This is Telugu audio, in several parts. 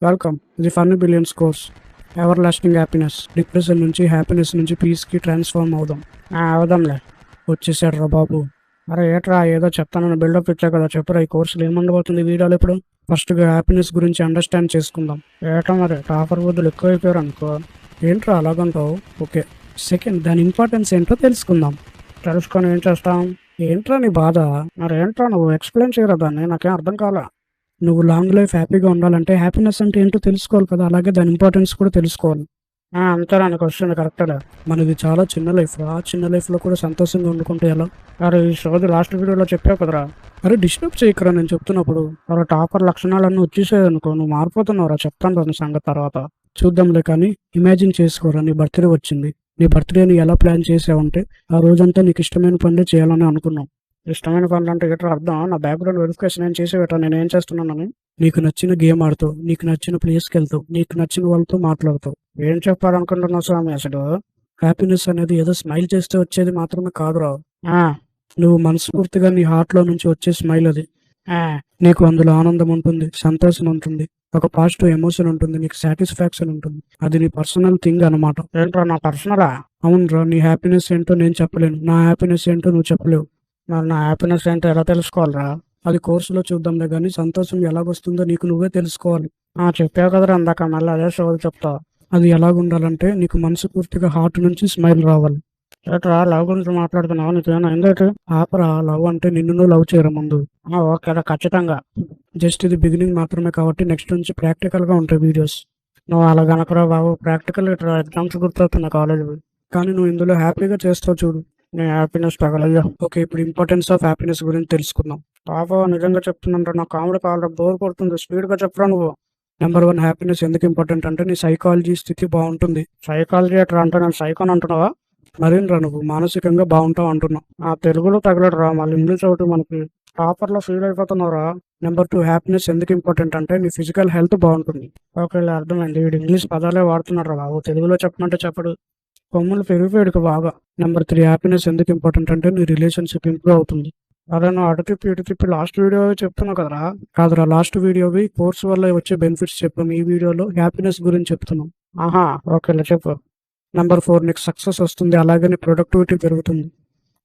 Welcome the funny billions course. Ever lasting happiness. Depression నుంచి హ్యాపీనెస్ నుంచి పీస్కి ట్రాన్స్ఫార్మ్ అవుదాం. అవుదాంలే. వచ్చేసాడు రా బాబు. అరే ఏట్రా ఏదో చెప్తానని బిల్డప్ ఇచ్చా కదా, చెప్పురా ఈ కోర్సులో ఏముండబోతుంది వీడియోలో ఇప్పుడు. ఫస్ట్గా హ్యాపీనెస్ గురించి అండర్స్టాండ్ చేసుకుందాం. ఏటా మరి టాపర్ బుద్ధులు ఎక్కువైపోయారు అనుకో. ఏంట్రా అలాగంటావు? ఓకే. సెకండ్, దాని ఇంపార్టెన్స్ ఏంటో తెలుసుకుందాం. తెలుసుకొని ఏం చేస్తాం? ఏంట్రా నీ బాధ? మరి ఏంట్రా నువ్వు ఎక్స్ప్లెయిన్ చేయరా దాన్ని, నాకేం అర్థం కాలా. నువ్వు లాంగ్ లైఫ్ హ్యాపీగా ఉండాలంటే హ్యాపీనెస్ అంటే ఏంటో తెలుసుకోవాలి కదా, అలాగే దాని ఇంపార్టెన్స్ కూడా తెలుసుకోవాలి. అంతేనా, నీకు వస్తుంది కరెక్టేలే. మనది చాలా చిన్న లైఫ్ రా, చిన్న లైఫ్లో కూడా సంతోషంగా వండుకుంటే ఎలా? అరే ఈ షోది లాస్ట్ వీడియోలో చెప్పావు కదరా. అరే డిస్టర్బ్ చేయకరా నేను చెప్తున్నప్పుడు. అరే టాపర్ లక్షణాలన్నీ వచ్చేసాయి అనుకో, నువ్వు మారిపోతున్నావురా. చెప్తాను రా నీ సంగతి తర్వాత. చూద్దాంలే, కానీ ఇమాజిన్ చేసుకోరా, నీ బర్త్డే వచ్చింది. నీ బర్త్డేని ఎలా ప్లాన్ చేసావంటే ఆ రోజంతా నీకు ఇష్టమైన పనులే చేయాలని అనుకున్నావు. ఇష్టమైన పనులు అంటే ఎట్లా అర్థం? నా బ్యాక్గ్రౌండ్ వెరిఫికేషన్ ఏం చేసేవట, నేను ఏం చేస్తున్నానని. నీకు నచ్చిన గేమ్ ఆడుతావు, నీకు నచ్చిన ప్లేస్కి వెళ్తావు, నీకు నచ్చిన వాళ్ళతో మాట్లాడతావు. ఏం చెప్పాలనుకుంటున్నావు స్వామి అసలు? హ్యాపీనెస్ అనేది ఏదో స్మైల్ చేస్తే వచ్చేది మాత్రమే కాదురా. నువ్వు మనస్ఫూర్తిగా నీ హార్ట్లో నుంచి వచ్చే స్మైల్ అది. నీకు అందులో ఆనందం ఉంటుంది, సంతోషం ఉంటుంది, ఒక పాజిటివ్ ఎమోషన్ ఉంటుంది, నీకు సాటిస్ఫాక్షన్ ఉంటుంది. అది నీ పర్సనల్ థింగ్ అనమాట. ఏంట్రా నా పర్సనలా? అవునరా, నీ హ్యాపీనెస్ ఏంటో నేను చెప్పలేను, నా హ్యాపీనెస్ ఏంటో నువ్వు చెప్పలేవు. మరి నా హ్యాపీనెస్ ఏంటో ఎలా తెలుసుకోవాలరా? అది కోర్సులో చూద్దాంలే, కానీ సంతోషం ఎలాగొస్తుందో నీకు నువ్వే తెలుసుకోవాలి. చెప్పావు కదరా అందాక, మళ్ళీ అదే షోలు చెప్తా. అది ఎలాగుండాలంటే నీకు మనసు పూర్తిగా హార్ట్ నుంచి స్మైల్ రావాలి. ఏట్రా లవ్ గురించి మాట్లాడుతున్నావు, నీకేమైనా ఏంటంటే? ఆపరా, లవ్ అంటే నిన్ను నువ్వు లవ్ చేయరా ముందు. ఓకేరా, ఖచ్చితంగా. జస్ట్ ఇది బిగినింగ్ మాత్రమే కాబట్టి నెక్స్ట్ నుంచి ప్రాక్టికల్గా ఉంటాయి వీడియోస్. నువ్వు అలా గనకరా బాబు, ప్రాక్టికల్ ఇట్లా ఎగ్జామ్స్ గుర్తవుతున్నా కాలేజ్. కానీ నువ్వు ఇందులో హ్యాపీగా చేస్తావు చూడు, నీ హ్యాపీనెస్ తగలయ్యా. ఓకే, ఇప్పుడు ఇంపార్టెన్స్ ఆఫ్ హ్యాపీనెస్ గురించి తెలుసుకుందాం. పాప నిజంగా చెప్తున్నాను, నా కామెడీ కావాలి, బోర్ కొడుతుంది, స్పీడ్గా చెప్పరా నువ్వు. నెంబర్ 1, హ్యాపీనెస్ ఎందుకు ఇంపార్టెంట్ అంటే నీ సైకాలజీ స్థితి బాగుంటుంది. సైకాలజీ ఎట్లా అంటే నేను సైకోన్ అంటున్నావా? మరేంరా నువ్వు మానసికంగా బాగుంటావు అంటున్నావు. తెలుగులో తగలడురా, మళ్ళీ ఇంగ్లీష్ ఒకటి మనకి టాపర్లో ఫీల్ అయిపోతున్నావురా. నెంబర్ 2, హ్యాపీనెస్ ఎందుకు ఇంపార్టెంట్ అంటే నీ ఫిజికల్ హెల్త్ బాగుంటుంది. ఓకే, అర్థమైంది. వీడు ఇంగ్లీష్ పదాలే వాడుతున్నాడు రా బాబు, తెలుగులో చెప్పమంటే చెప్పడు. కొమ్ములు పెరిగిపోయాడు బాగా. నెంబర్ 3, హ్యాపీనెస్ ఎందుకు ఇంపార్టెంట్ అంటే నీ రిలేషన్షిప్ ఇంప్రూవ్ అవుతుంది. అరే నువ్వు అటు తిప్పి ఇటు తిప్పి లాస్ట్ వీడియో చెప్తున్నావు కదరా. కాదురా, లాస్ట్ వీడియోవి కోర్స్ వల్ల వచ్చే బెనిఫిట్స్ చెప్పాం, ఈ వీడియోలో హ్యాపీనెస్ గురించి చెప్తున్నాం. ఓకేలే చెప్పు. నెంబర్ 4, నీకు సక్సెస్ వస్తుంది, అలాగే నీ ప్రొడక్టివిటీ పెరుగుతుంది.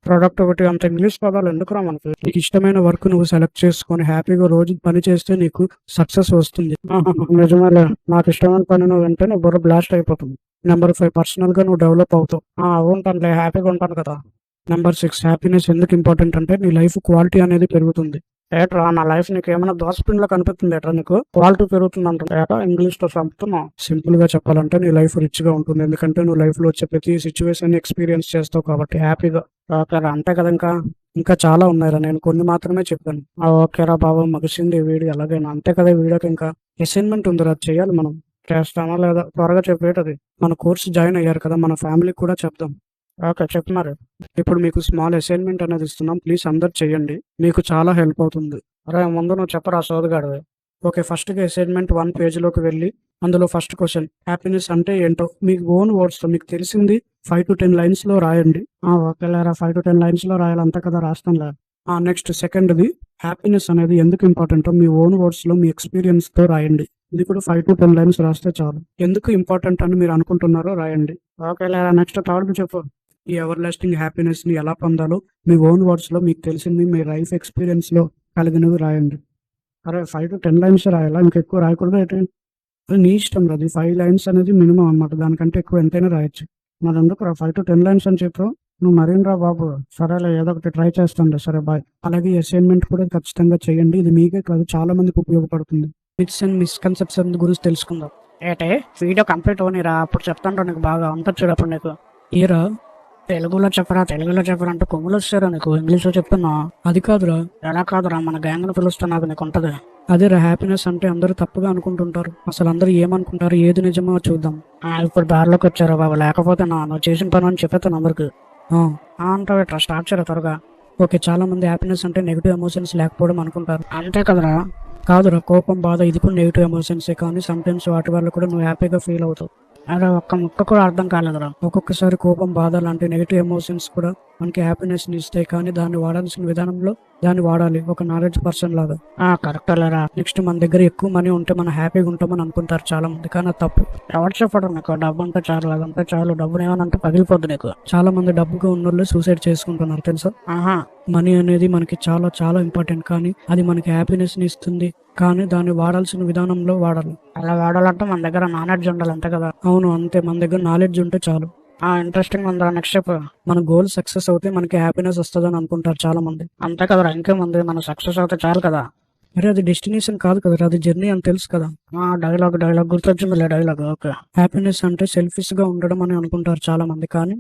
ప్రొడక్టివిటీ అంత ఇంగ్లీష్ పదాలు ఎందుకురా మనకి? నీకు ఇష్టమైన వర్క్ నువ్వు సెలెక్ట్ చేసుకొని హ్యాపీగా రోజు పని చేస్తే నీకు సక్సెస్ వస్తుంది. నిజమేలే, నాకు ఇష్టమైన పని నువ్వు వింటే నీ బుర్ర బ్లాస్ట్ అయిపోతుంది. నెంబర్ 5, పర్సనల్గా నువ్వు డెవలప్ అవుతావు. ఉంటానులే, హ్యాపీగా ఉంటాను కదా. నెంబర్ 6, హ్యాపీనెస్ ఎందుకు ఇంపార్టెంట్ అంటే నీ లైఫ్ క్వాలిటీ అనేది పెరుగుతుంది. ఏట్రా నా లైఫ్ నీకు ఏమైనా దోసపిండిలో కనిపిస్తుంది ఏట్రా? నీకు క్వాలిటీ పెరుగుతుంది అంటుంది ఏటా, ఇంగ్లీష్తో చంపుతున్నావు. సింపుల్గా చెప్పాలంటే నీ లైఫ్ రిచ్గా ఉంటుంది, ఎందుకంటే నువ్వు లైఫ్లో వచ్చే ప్రతి సిచ్యువేషన్ ఎక్స్పీరియన్స్ చేస్తావు కాబట్టి హ్యాపీగా. ఓకేరా, అంతే కదా. ఇంకా చాలా ఉన్నాయిరా, నేను కొన్ని మాత్రమే చెప్పాను. ఓకేరా బాబు, మగిసింది వీడియో ఎలాగైనా. అంతే కదా, వీడియోకి ఇంకా అసైన్మెంట్ ఉందిరా, చేయాలి మనం. చేస్తామా లేదా? త్వరగా చెప్పేటది. మన కోర్సు జాయిన్ అయ్యారు కదా, మన ఫ్యామిలీకి కూడా చెప్దాం. ఓకే, చెప్తున్నారు. ఇప్పుడు మీకు స్మాల్ అసైన్మెంట్ అనేది ఇస్తున్నాం, ప్లీజ్ అందరు చేయండి, మీకు చాలా హెల్ప్ అవుతుంది. అరే ముందు నువ్వు చెప్పరా సోదగాడు. ఓకే, ఫస్ట్గా అసైన్మెంట్ 1 పేజీలోకి వెళ్ళి అందులో ఫస్ట్ క్వశ్చన్, హ్యాపీనెస్ అంటే ఏంటో మీకు ఓన్ వర్డ్స్తో మీకు తెలిసింది 5 to 10 లైన్స్లో రాయండి. ఓకేలేరా, 5 to 10 లైన్స్లో రాయాలి, అంతే కదా, రాస్తానులే. నెక్స్ట్ సెకండ్ది, హ్యాపీనెస్ అనేది ఎందుకు ఇంపార్టెంటో మీ ఓన్ వర్డ్స్లో మీ ఎక్స్పీరియన్స్తో రాయండి. ఇది కూడా 5 to 10 లైన్స్ రాస్తే చాలు. ఎందుకు ఇంపార్టెంట్ అని మీరు అనుకుంటున్నారో రాయండి. ఓకేలేరా, నెక్స్ట్ థర్డ్ చెప్పు. ఈ ఎవర్ లాస్టింగ్ హ్యాపీనెస్ని ఎలా పొందాలో మీ ఓన్ వర్డ్స్లో మీకు తెలిసింది మీ లైఫ్ ఎక్స్పీరియన్స్లో కలిగినవి రాయండి. అరే 5 to 10 లైన్స్ రాయాలా, ఇంకెక్కువ రాయకూడదు ఏంటి? నీ ఇష్టం అది. 5 లైన్స్ అనేది మినిమం అన్నమాట, దానికంటే ఎక్కువ ఎంతైనా రాయొచ్చు. మరి ఎందుకు 5 to 10 లైన్స్ అని చెప్పు. నువ్వు మరేంరా బాబు. సరేలే, ఏదో ఒకటి ట్రై చేస్తానులే, సరే బాయ్. అలాగే అసైన్మెంట్ కూడా ఖచ్చితంగా చేయండి, ఇది మీకే కాదు చాలా మందికి ఉపయోగపడుతుంది. మిత్స్ అండ్ మిస్కన్సెప్షన్ గురించి తెలుసుకుందాం. ఏటే వీడియో కంప్లీట్ అవనిరా, అప్పుడు చెప్తాను నీకు బాగా అంతా చూడప్పుడు. నీకు ఏరా తెలుగులో చెప్పరా అంటూ కొమ్ములు వచ్చారా నీకు? ఇంగ్లీష్లో చెప్తున్నా. అది కాదురా. ఎలా కాదురా, మన గ్యాంగ్ను పిలుస్తున్నా నీకు ఉంటుంది. అదేరా, హ్యాపీనెస్ అంటే అందరూ తప్పుగా అనుకుంటుంటారు, అసలు అందరూ ఏమనుకుంటారు, ఏది నిజమో చూద్దాం. ఇప్పుడు దారిలోకి వచ్చారా బాబు, లేకపోతే నువ్వు చేసిన పని అని చెప్పేస్తాను అందరికి. అంటావు ఇట్లా స్టార్ట్ చేయరా త్వరగా. ఓకే, చాలా మంది హ్యాపీనెస్ అంటే నెగిటివ్ ఎమోషన్స్ లేకపోవడం అనుకుంటారు. అంతే కదరా? కాదురా, కోపం, బాధ ఇది కూడా నెగిటివ్ ఎమోషన్సే, కానీ సమ్టైమ్స్ వాటి వల్ల కూడా నువ్వు హ్యాపీగా ఫీల్ అవుతావు. అరే ఒక్క ముక్క కూడా అర్థం కాలేదురా. ఒక్కొక్కసారి కోపం, బాధ లాంటి నెగిటివ్ ఎమోషన్స్ కూడా మనకి హ్యాపీనెస్ని ఇస్తాయి, కానీ దాన్ని వాడాల్సిన విధానంలో దాన్ని వాడాలి, ఒక నాలెడ్జ్ పర్సన్ లాగా. కరెక్ట్ లేరా. నెక్స్ట్ మన దగ్గర ఎక్కువ మనీ ఉంటే మనం హ్యాపీగా ఉంటామని అనుకుంటారు చాలా మంది, కానీ అది తప్పు. ఎవరు చెప్పడం నీకు డబ్బు అంటే చాలు, అదంతా చాలు, డబ్బులు ఏమనంటే పగిలిపోద్ది నీకు. చాలా మంది డబ్బుగా ఉన్న వాళ్ళు సూసైడ్ చేసుకుంటున్నారు తెలుసా. మనీ అనేది మనకి చాలా చాలా ఇంపార్టెంట్, కానీ అది మనకి హ్యాపీనెస్ని ఇస్తుంది, కానీ దాన్ని వాడాల్సిన విధానంలో వాడాలి. అలా వాడాలంటే మన దగ్గర నాలెడ్జ్ ఉండాలి, అంతే కదా. అవును అంతే, మన దగ్గర నాలెడ్జ్ ఉంటే చాలు. ఇంట్రెస్టింగ్ ఉందా. నెక్స్ట్ స్టెప్, మన గోల్ సక్సెస్ అవుతే మనకి హ్యాపీనెస్ వస్తుందని అనుకుంటారు చాలా మంది, అంతే కదరా. ఇంకేముంది, మన సక్సెస్ అవుతే చాలు కదా. అరే అది డెస్టినేషన్ కాదు కదా, అది జర్నీ అని తెలుసు కదా. డైలాగ్ గుర్తొచ్చిందిలే డైలాగ్. ఓకే, హ్యాపీనెస్ అంటే సెల్ఫిష్ గా ఉండడం అని అనుకుంటారు చాలా మంది, కానీ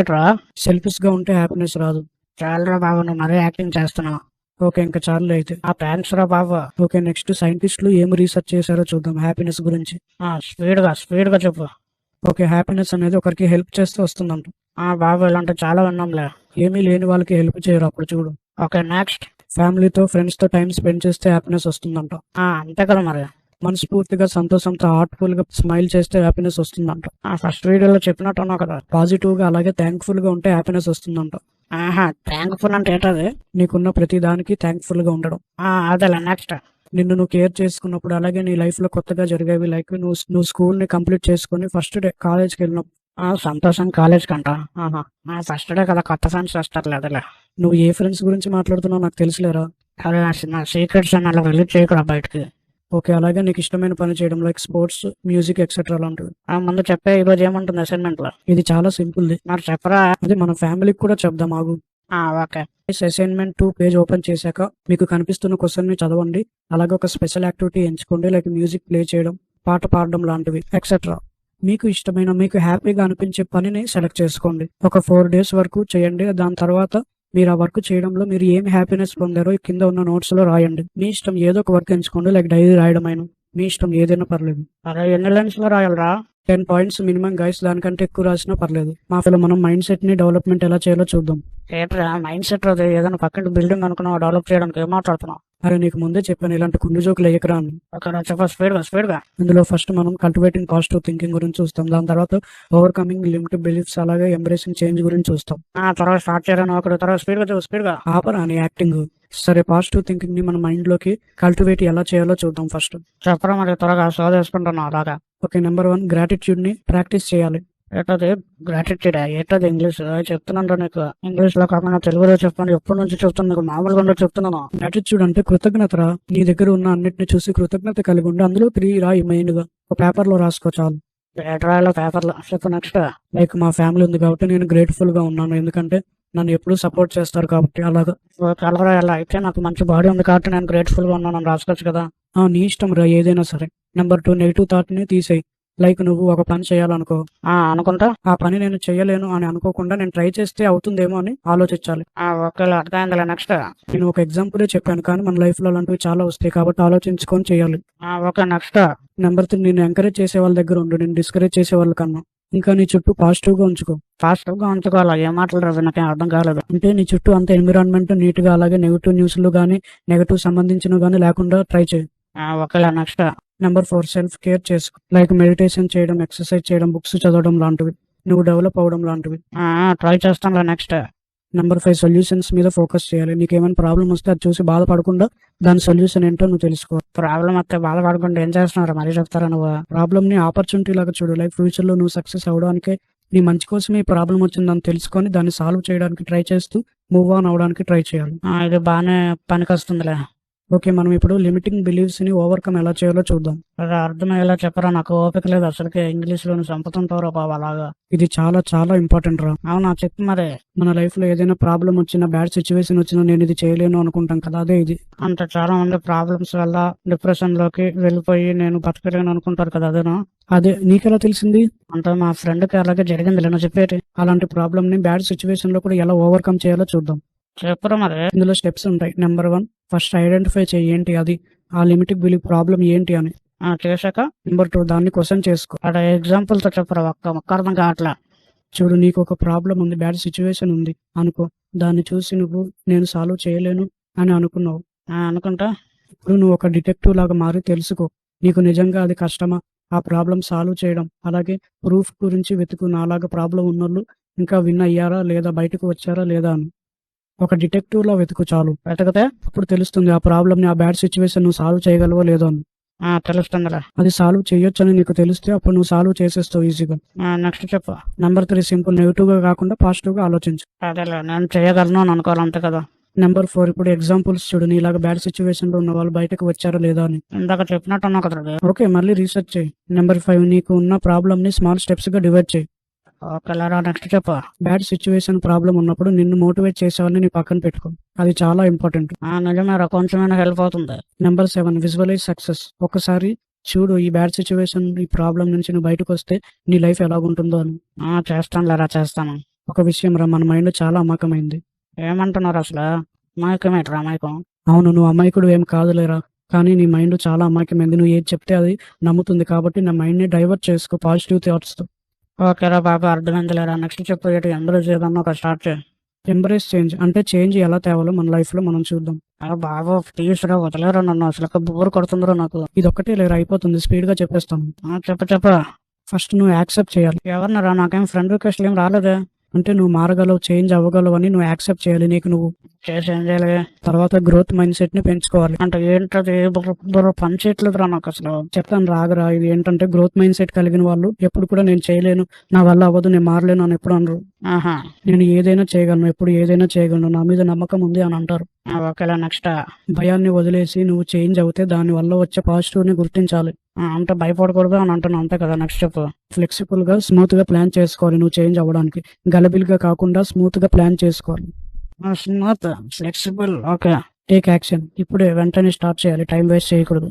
ఏట్రా సెల్ఫిష్ గా ఉంటే హ్యాపీనెస్ రాదు. చాలరా బాబు, నువ్వు మరీ యాక్టింగ్ చేస్తున్నావు. ఓకే ఇంకా చాలు అయితే. థ్యాంక్స్ రా బాబా. ఓకే నెక్స్ట్, సైంటిస్టులు ఏం రీసెర్చ్ చేశారో చూద్దాం హ్యాపీనెస్ గురించి. స్పీడ్ గా చెప్పు. ఓకే, హ్యాపీనెస్ అనేది ఒకరికి హెల్ప్ చేస్తే వస్తుందంట. బాబు ఇలాంటి చాలా విన్నాంలే. ఏమీ లేని వాళ్ళకి హెల్ప్ చేయరు, అప్పుడు చూడు. ఓకే నెక్స్ట్, ఫ్యామిలీతో ఫ్రెండ్స్ తో టైం స్పెండ్ చేస్తే హ్యాపీనెస్ వస్తుందంట. అంతే కదా మరి. మనస్ఫూర్తిగా సంతోషంతో హార్ట్ఫుల్ గా స్మైల్ చేస్తే హ్యాపీనెస్ వస్తుందంట. ఫస్ట్ వీడియోలో చెప్పినట్టు ఉన్నావు కదా, పాజిటివ్ గా అలాగే థ్యాంక్ఫుల్ గా ఉంటే హ్యాపీనెస్ వస్తుందంట. థ్యాంక్ఫుల్ అంటే ఏంటది? నీకున్న ప్రతి దానికి థ్యాంక్ఫుల్ గా ఉండడం. అదేలా. నెక్స్ట్, నిన్ను నువ్వు కేర్ చేసుకున్నప్పుడు, అలాగే నీ లైఫ్ లో కొత్తగా జరిగేవి, లైక్ నువ్వు స్కూల్ ని కంప్లీట్ చేసుకుని ఫస్ట్ డే కాలేజ్కి వెళ్ళినప్పుడు. సంతోషం కాలేజ్ కంట. ఫస్ట్ డే కదా, కొత్త ఫ్రెండ్స్ వస్తారు లేదలే. నువ్వు ఏ ఫ్రెండ్స్ గురించి మాట్లాడుతున్నావు నాకు తెలుసులేరా. అదే నా సీక్రెట్స్ అని అలా రిలీజ్ చేయకూడదు బయటకి. ఓకే, అలాగే నీకు ఇష్టమైన పని చేయడం, లైక్ స్పోర్ట్స్, మ్యూజిక్ ఎక్సెట్రా లాంటివి. ముందు చెప్పే ఈరోజు ఏముంటుంది అసైన్మెంట్ లో? ఇది చాలా సింపుల్ ది. మరి చెప్పరా. అది మన ఫ్యామిలీకి కూడా చెప్దాం ఆగు. ఓకే, అసైన్మెంట్ 2 పేజ్ ఓపెన్ చేశాక మీకు కనిపిస్తున్న క్వశ్చన్ ని చదవండి, అలాగే ఒక స్పెషల్ యాక్టివిటీ ఎంచుకోండి, లైక్ మ్యూజిక్ ప్లే చేయడం, పాట పాడడం లాంటివి ఎక్సెట్రా. మీకు ఇష్టమైన, మీకు హ్యాపీగా అనిపించే పనిని సెలెక్ట్ చేసుకోండి. ఒక 4 days వరకు చేయండి. దాని తర్వాత మీరు ఆ వర్క్ చేయడంలో మీరు ఏం హ్యాపీనెస్ పొందారో కింద ఉన్న నోట్స్ లో రాయండి. మీ ఇష్టం ఏదో ఒక వర్క్ ఎంచుకోండి, లైక్ డైరీ రాయడం అయినా, మీ ఇష్టం ఏదైనా పర్లేదు. అరే ఎన్ని లైన్స్ లో రాయాలరా? 10 points మినిమం గైస్, దానికంటే ఎక్కువ రాసినా పర్లేదు. మాఫీలో మనం మైండ్ సెట్ ని డెవలప్మెంట్ ఎలా చేయాలో చూద్దాం. ఏంట్రా మైండ్ సెట్? అది ఏదైనా పక్కన బిల్డింగ్ అనుకున్నావు డెవలప్ చేయడానికి, ఏం మాట్లాడుతున్నావు? అరే నీకు ముందే చెప్పాను, ఇలాంటి కుళ్ళు జోకులు ఎక్కరా అని. చెప్ప స్పీడ్ గా. ఇందులో ఫస్ట్ మనం కల్టివేటింగ్ పాజిటివ్ థింకింగ్ గురించి చూస్తాం, దాని తర్వాత ఓవర్కమింగ్ లిమిటెడ్ బిలీఫ్స్, అలాగే ఎంబ్రేసింగ్ చేంజ్ గురించి చూస్తాం. తర్వాత స్టార్ట్ చేయడానికి ఒకటి, తర్వాత స్పీడ్ గా ఆపరా అని యాక్టింగ్. సరే, పాజిటివ్ థింకింగ్ ని మన మైండ్ లోకి కల్టివేట్ ఎలా చేయాలో చూద్దాం ఫస్ట్. చెప్పరా మరి, త్వరగా సాల్వ్ చేసుకుంటున్నావు అలాగా. ఓకే, నెంబర్ 1, గ్రాటిట్యూడ్ ని ప్రాక్టీస్ చేయాలి. ఏంటది గ్రాటిట్యూడ్? ఏంటది ఇంగ్లీష్? చెప్తున్నాను నీకు, ఇంగ్లీష్ లో కాకుండా తెలుగులో చెప్పండి. ఎప్పటి నుంచి చెప్తాను నీకు, మామూలుగా చెప్తున్నాను. గ్రాటిట్యూడ్ అంటే కృతజ్ఞతరా. నీ దగ్గర ఉన్న అన్నిటిని చూసి కృతజ్ఞత కలిగి ఉండి అందులో 3 రాయి, మెయిన్ గా ఒక పేపర్ లో రాసుకో చాలు. పేపర్ లో చెప్పు. నెక్స్ట్, లైక్ మా ఫ్యామిలీ ఉంది కాబట్టి నేను గ్రేట్ఫుల్ గా ఉన్నాను, ఎందుకంటే నన్ను ఎప్పుడు సపోర్ట్ చేస్తారు కాబట్టి. అలాగా కలరా. ఎలా అయితే నాకు మంచి బాడీ ఉంది కాబట్టి నేను గ్రేట్ఫుల్ గా ఉన్నాను రాసుకోవచ్చు కదా. నీ ఇష్టం రా, ఏదైనా సరే. నెంబర్ 2, నెగిటివ్ థాట్ ని తీసేయి. లైక్ నువ్వు ఒక పని చేయాలనుకో, అనుకుంటా ఆ పని నేను చేయలేను అని అనుకోకుండా నేను ట్రై చేస్తే అవుతుందేమో అని ఆలోచించాలి. అర్థమైందిలే. నెక్స్ట్, నేను ఒక ఎగ్జాంపుల్ చెప్పాను, కానీ మన లైఫ్ లో అలాంటివి చాలా వస్తాయి కాబట్టి ఆలోచించుకొని చేయాలి. Okay next. నెంబర్ 3, నేను ఎంకరేజ్ చేసే వాళ్ళ దగ్గర ఉండు, నేను డిస్కరేజ్ చేసే వాళ్ళ కన్నా. ఇంకా నీ చుట్టూ పాజిటివ్ గా ఉంచుకో. పాజిటివ్ గా ఉంచుకోవాలా? ఏ మాట్లాడరు, నాకేం అర్థం కాలేదు. అంటే నీ చుట్టూ అంత ఎన్విరాన్మెంట్ నీట్ గా, అలాగే నెగిటివ్ న్యూస్లు కానీ నెగిటివ్ సంబంధించినవి కానీ లేకుండా ట్రై చేయి. ఓకేలా. నెక్స్ట్, నెంబర్ 4, సెల్ఫ్ కేర్ చేసుకో, లైక్ మెడిటేషన్ చేయడం, ఎక్సర్సైజ్ చేయడం, బుక్స్ చదవడం లాంటివి, నువ్వు డెవలప్ అవడం లాంటివి. ట్రై చేస్తాను. నెక్స్ట్, నెంబర్ 5, సొల్యూషన్స్ మీద ఫోకస్ చేయాలి. నీకేమైనా ప్రాబ్లం వస్తే అది చూసి బాధపడకుండా దాని సొల్యూషన్ ఏంటో నువ్వు తెలుసుకో. ప్రాబ్లం వస్తే బాధపడకుండా ఏం చేస్తున్నారు మరీ చెప్తారా నువ్వు? ప్రాబ్లమ్ ని ఆపర్చునిటీ లాగా చూడు, లైక్ ఫ్యూచర్ లో నువ్వు సక్సెస్ అవడానికి నీ మంచి కోసమే ఈ ప్రాబ్లం వచ్చిందని తెలుసుకొని దాన్ని సాల్వ్ చేయడానికి ట్రై చేస్తూ మూవ్ ఆన్ అవడానికి ట్రై చేయాలి. ఇది బాగానే పనికొస్తుందిలే. ఓకే, మనం ఇప్పుడు లిమిటింగ్ బిలీవ్స్ ని ఓవర్కమ్ ఎలా చేయాలో చూద్దాం. అర్థమయ్యేలా చెప్పరా, నాకు ఓపిక లేదు అసలుకే, ఇంగ్లీష్ లోని చంపుతుంటారో బాబా అలాగా. ఇది చాలా చాలా ఇంపార్టెంట్ రా. అవునా, చెప్పు మరి. మన లైఫ్ లో ఏదైనా ప్రాబ్లం వచ్చినా, బ్యాడ్ సిచ్యువేషన్ వచ్చినా నేను ఇది చేయలేను అనుకుంటాం కదా, అదే ఇది. అంటే చాలా మంది ప్రాబ్లమ్స్ వల్ల డిప్రెషన్ లోకి వెళ్ళిపోయి నేను బతకలేను అనుకుంటారు కదా, అదేనా? అదే. నీకెలా తెలిసింది? అంటే మా ఫ్రెండ్ కి అలాగే జరిగింది లేనో చెప్పేటి. అలాంటి ప్రాబ్లమ్ ని బ్యాడ్ సిచ్యువేషన్ లో కూడా ఎలా ఓవర్కమ్ చేయాలో చూద్దాం. చెప్పరా మరి. ఇందులో స్టెప్స్ ఉంటాయి. నెంబర్ 1, ఫస్ట్ ఐడెంటిఫై చేయి ఏంటి అది, ఆ లిమిటింగ్ బిలీఫ్ ప్రాబ్లం ఏంటి అని. చేశాక నెంబర్ 2, దాన్ని క్వశ్చన్ చేసుకో. అక్కడ ఎగ్జాంపుల్ తో చెప్పరా, ఒక్క అర్థం కావట్లా. చూడు, నీకు ఒక ప్రాబ్లం ఉంది, బ్యాడ్ సిచ్యువేషన్ ఉంది అనుకో, దాన్ని చూసి నువ్వు నేను సాల్వ్ చేయలేను అని అనుకున్నావు. అనుకుంటా ఇప్పుడు నువ్వు ఒక డిటెక్టివ్ లాగా మారి తెలుసుకో, నీకు నిజంగా అది కష్టమా, ఆ ప్రాబ్లం సాల్వ్ చేయడం, అలాగే ప్రూఫ్ గురించి వెతుకు. నాలాగా ప్రాబ్లం ఉన్నోళ్ళు ఇంకా విన్ అయ్యారా లేదా, బయటకు వచ్చారా లేదా అని. ఒక డిటెక్టివ్‌లా వెతుకు చాలు. వెతికితే అప్పుడు తెలుస్తుంది ఆ ప్రాబ్లమ్‌ని, ఆ బ్యాడ్ సిట్యుయేషన్ నువ్వు సాల్వ్ చేయగలవో లేదో అని. తెలుస్తుందిలే. అది సాల్వ్ చేయొచ్చని నీకు తెలిస్తే అప్పుడు నువ్వు సాల్వ్ చేసేస్తావు ఈజీగా. నెక్స్ట్ చెప్పు. Number 3 simple. నెగెటివ్‌గా కాకుండా పాజిటివ్‌గా ఆలోచించు. అదేలే, నేను చేయగలను అని అనుకోవాలి అంతే కదా. నెంబర్ 4 ఇప్పుడు ఎగ్జాంపుల్స్ చూడు. నీలాగా బ్యాడ్ సిట్యుయేషన్‌లో ఉన్న వాళ్ళు బయటకు వచ్చారా లేదా అని. ఇందాక చెప్పినట్టున్నావు కదరా. ఓకే, మళ్ళీ రీసెర్చ్ చేయి. నెంబర్ 5 నీకు ఉన్న ప్రాబ్లమ్‌ని స్మాల్ స్టెప్స్‌గా డివైడ్ చేయి. ఓకేలేరా, నెక్స్ట్ చెప్పు. బ్యాడ్ సిచ్యువేషన్ ప్రాబ్లం ఉన్నప్పుడు నిన్ను మోటివేట్ చేసేవాళ్ళని నీ పక్కన పెట్టుకో. అది చాలా ఇంపార్టెంట్. నిజమేరా, కొంచెమైనా హెల్ప్ అవుతుంది. Number 7 visualise success. ఒకసారి చూడు ఈ బ్యాడ్ సిచ్యువేషన్, ఈ ప్రాబ్లం నుంచి నువ్వు బయటకు వస్తే నీ లైఫ్ ఎలాగుంటుందో అని. చేస్తానులేరా, చేస్తాను. ఒక విషయం రా, మన మైండ్ చాలా అమాయకమైంది. ఏమంటున్నారు అసలు? అమాయకమేట్రా అమాయకం? అవును, నువ్వు అమాయకుడు ఏం కాదులేరా, కానీ నీ మైండ్ చాలా అమాయకమైంది. నువ్వు ఏది చెప్తే అది నమ్ముతుంది. కాబట్టి నా మైండ్ని డైవర్ట్ చేసుకో పాజిటివ్ థాట్స్తో. ఓకేరా బాబా, అర్థమైందిలేరా. నెక్స్ట్ చెప్పు. ఎంబ్రేస్ ఏదన్నా ఒక స్టార్ట్ చేయి. ఎంబ్రేస్ చేంజ్ అంటే చేంజ్ ఎలా తేవాలో మన లైఫ్లో మనం చూద్దాం. బాబు ప్లీజ్ రా, వదిలేరా నన్ను, అసలు బోర్ కొడుతుందిరా నాకు. ఇది ఒక్కటే లేరా, అయిపోతుంది, స్పీడ్గా చెప్పేస్తాను. చెప్పు. ఫస్ట్ నువ్వు యాక్సెప్ట్ చేయాలి. ఎవరినరా, నాకేం ఫ్రెండ్ రిక్వెస్ట్ ఏం రాలేదే. అంటే నువ్వు మారగలవు, చేంజ్ అవ్వగలవు అని నువ్వు యాక్సెప్ట్ చేయాలి. నీకు నువ్వు చేంజ్ చేయాలి. తర్వాత గ్రోత్ మైండ్ సెట్ ని పెంచుకోవాలి. అంటే ఏంటది, పని చేయట్లేదురా నాకు అసలు. చెప్తాను రాగరా. ఇది ఏంటంటే గ్రోత్ మైండ్ సెట్ కలిగిన వాళ్ళు ఎప్పుడు కూడా నేను చేయలేను, నా వల్ల అవ్వదు, నేను మారలేను అని ఎప్పుడు అనరు. నేను ఏదైనా చేయగలను, ఎప్పుడు ఏదైనా చేయగలను, నా మీద నమ్మకం ఉంది అని అంటారు. ఓకేలా, నెక్స్ట్. భయాన్ని వదిలేసి నువ్వు చేంజ్ అవుతే దాని వల్ల వచ్చే పాజిటివ్ ని గుర్తించాలి. అంటే భయపడకూడదు అని అంటున్నావు అంతే కదా. నెక్స్ట్ చెప్పు. ఫ్లెక్సిబుల్ గా స్మూత్ గా ప్లాన్ చేసుకోవాలి. నువ్వు చేంజ్ అవ్వడానికి గలబిల్గా కాకుండా స్మూత్ గా ప్లాన్ చేసుకోవాలి. Smooth, flexible. Okay, take action. ఇప్పుడే వెంటనే స్టార్ట్ చేయాలి, టైం వేస్ట్ చేయకూడదు.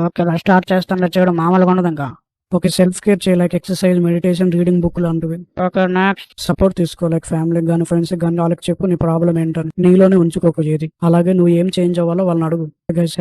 ఓకే, స్టార్ట్ చేస్తాను చేయడం మామూలుగా ఉండదు ఇంకా. ఓకే, సెల్ఫ్ కేర్ చేయ, like exercise, meditation, reading book లాంటివి. Okay, next. సపోర్ట్ తీసుకో, లైక్ ఫ్యామిలీకి కానీ ఫ్రెండ్స్కి కానీ. వాళ్ళకి చెప్పు నీ ప్రాబ్లం ఏంటని, నీలోనే ఉంచుకోకు ఏది. అలాగే నువ్వు ఏం చేంజ్ అవ్వాలో వాళ్ళని అడుగు.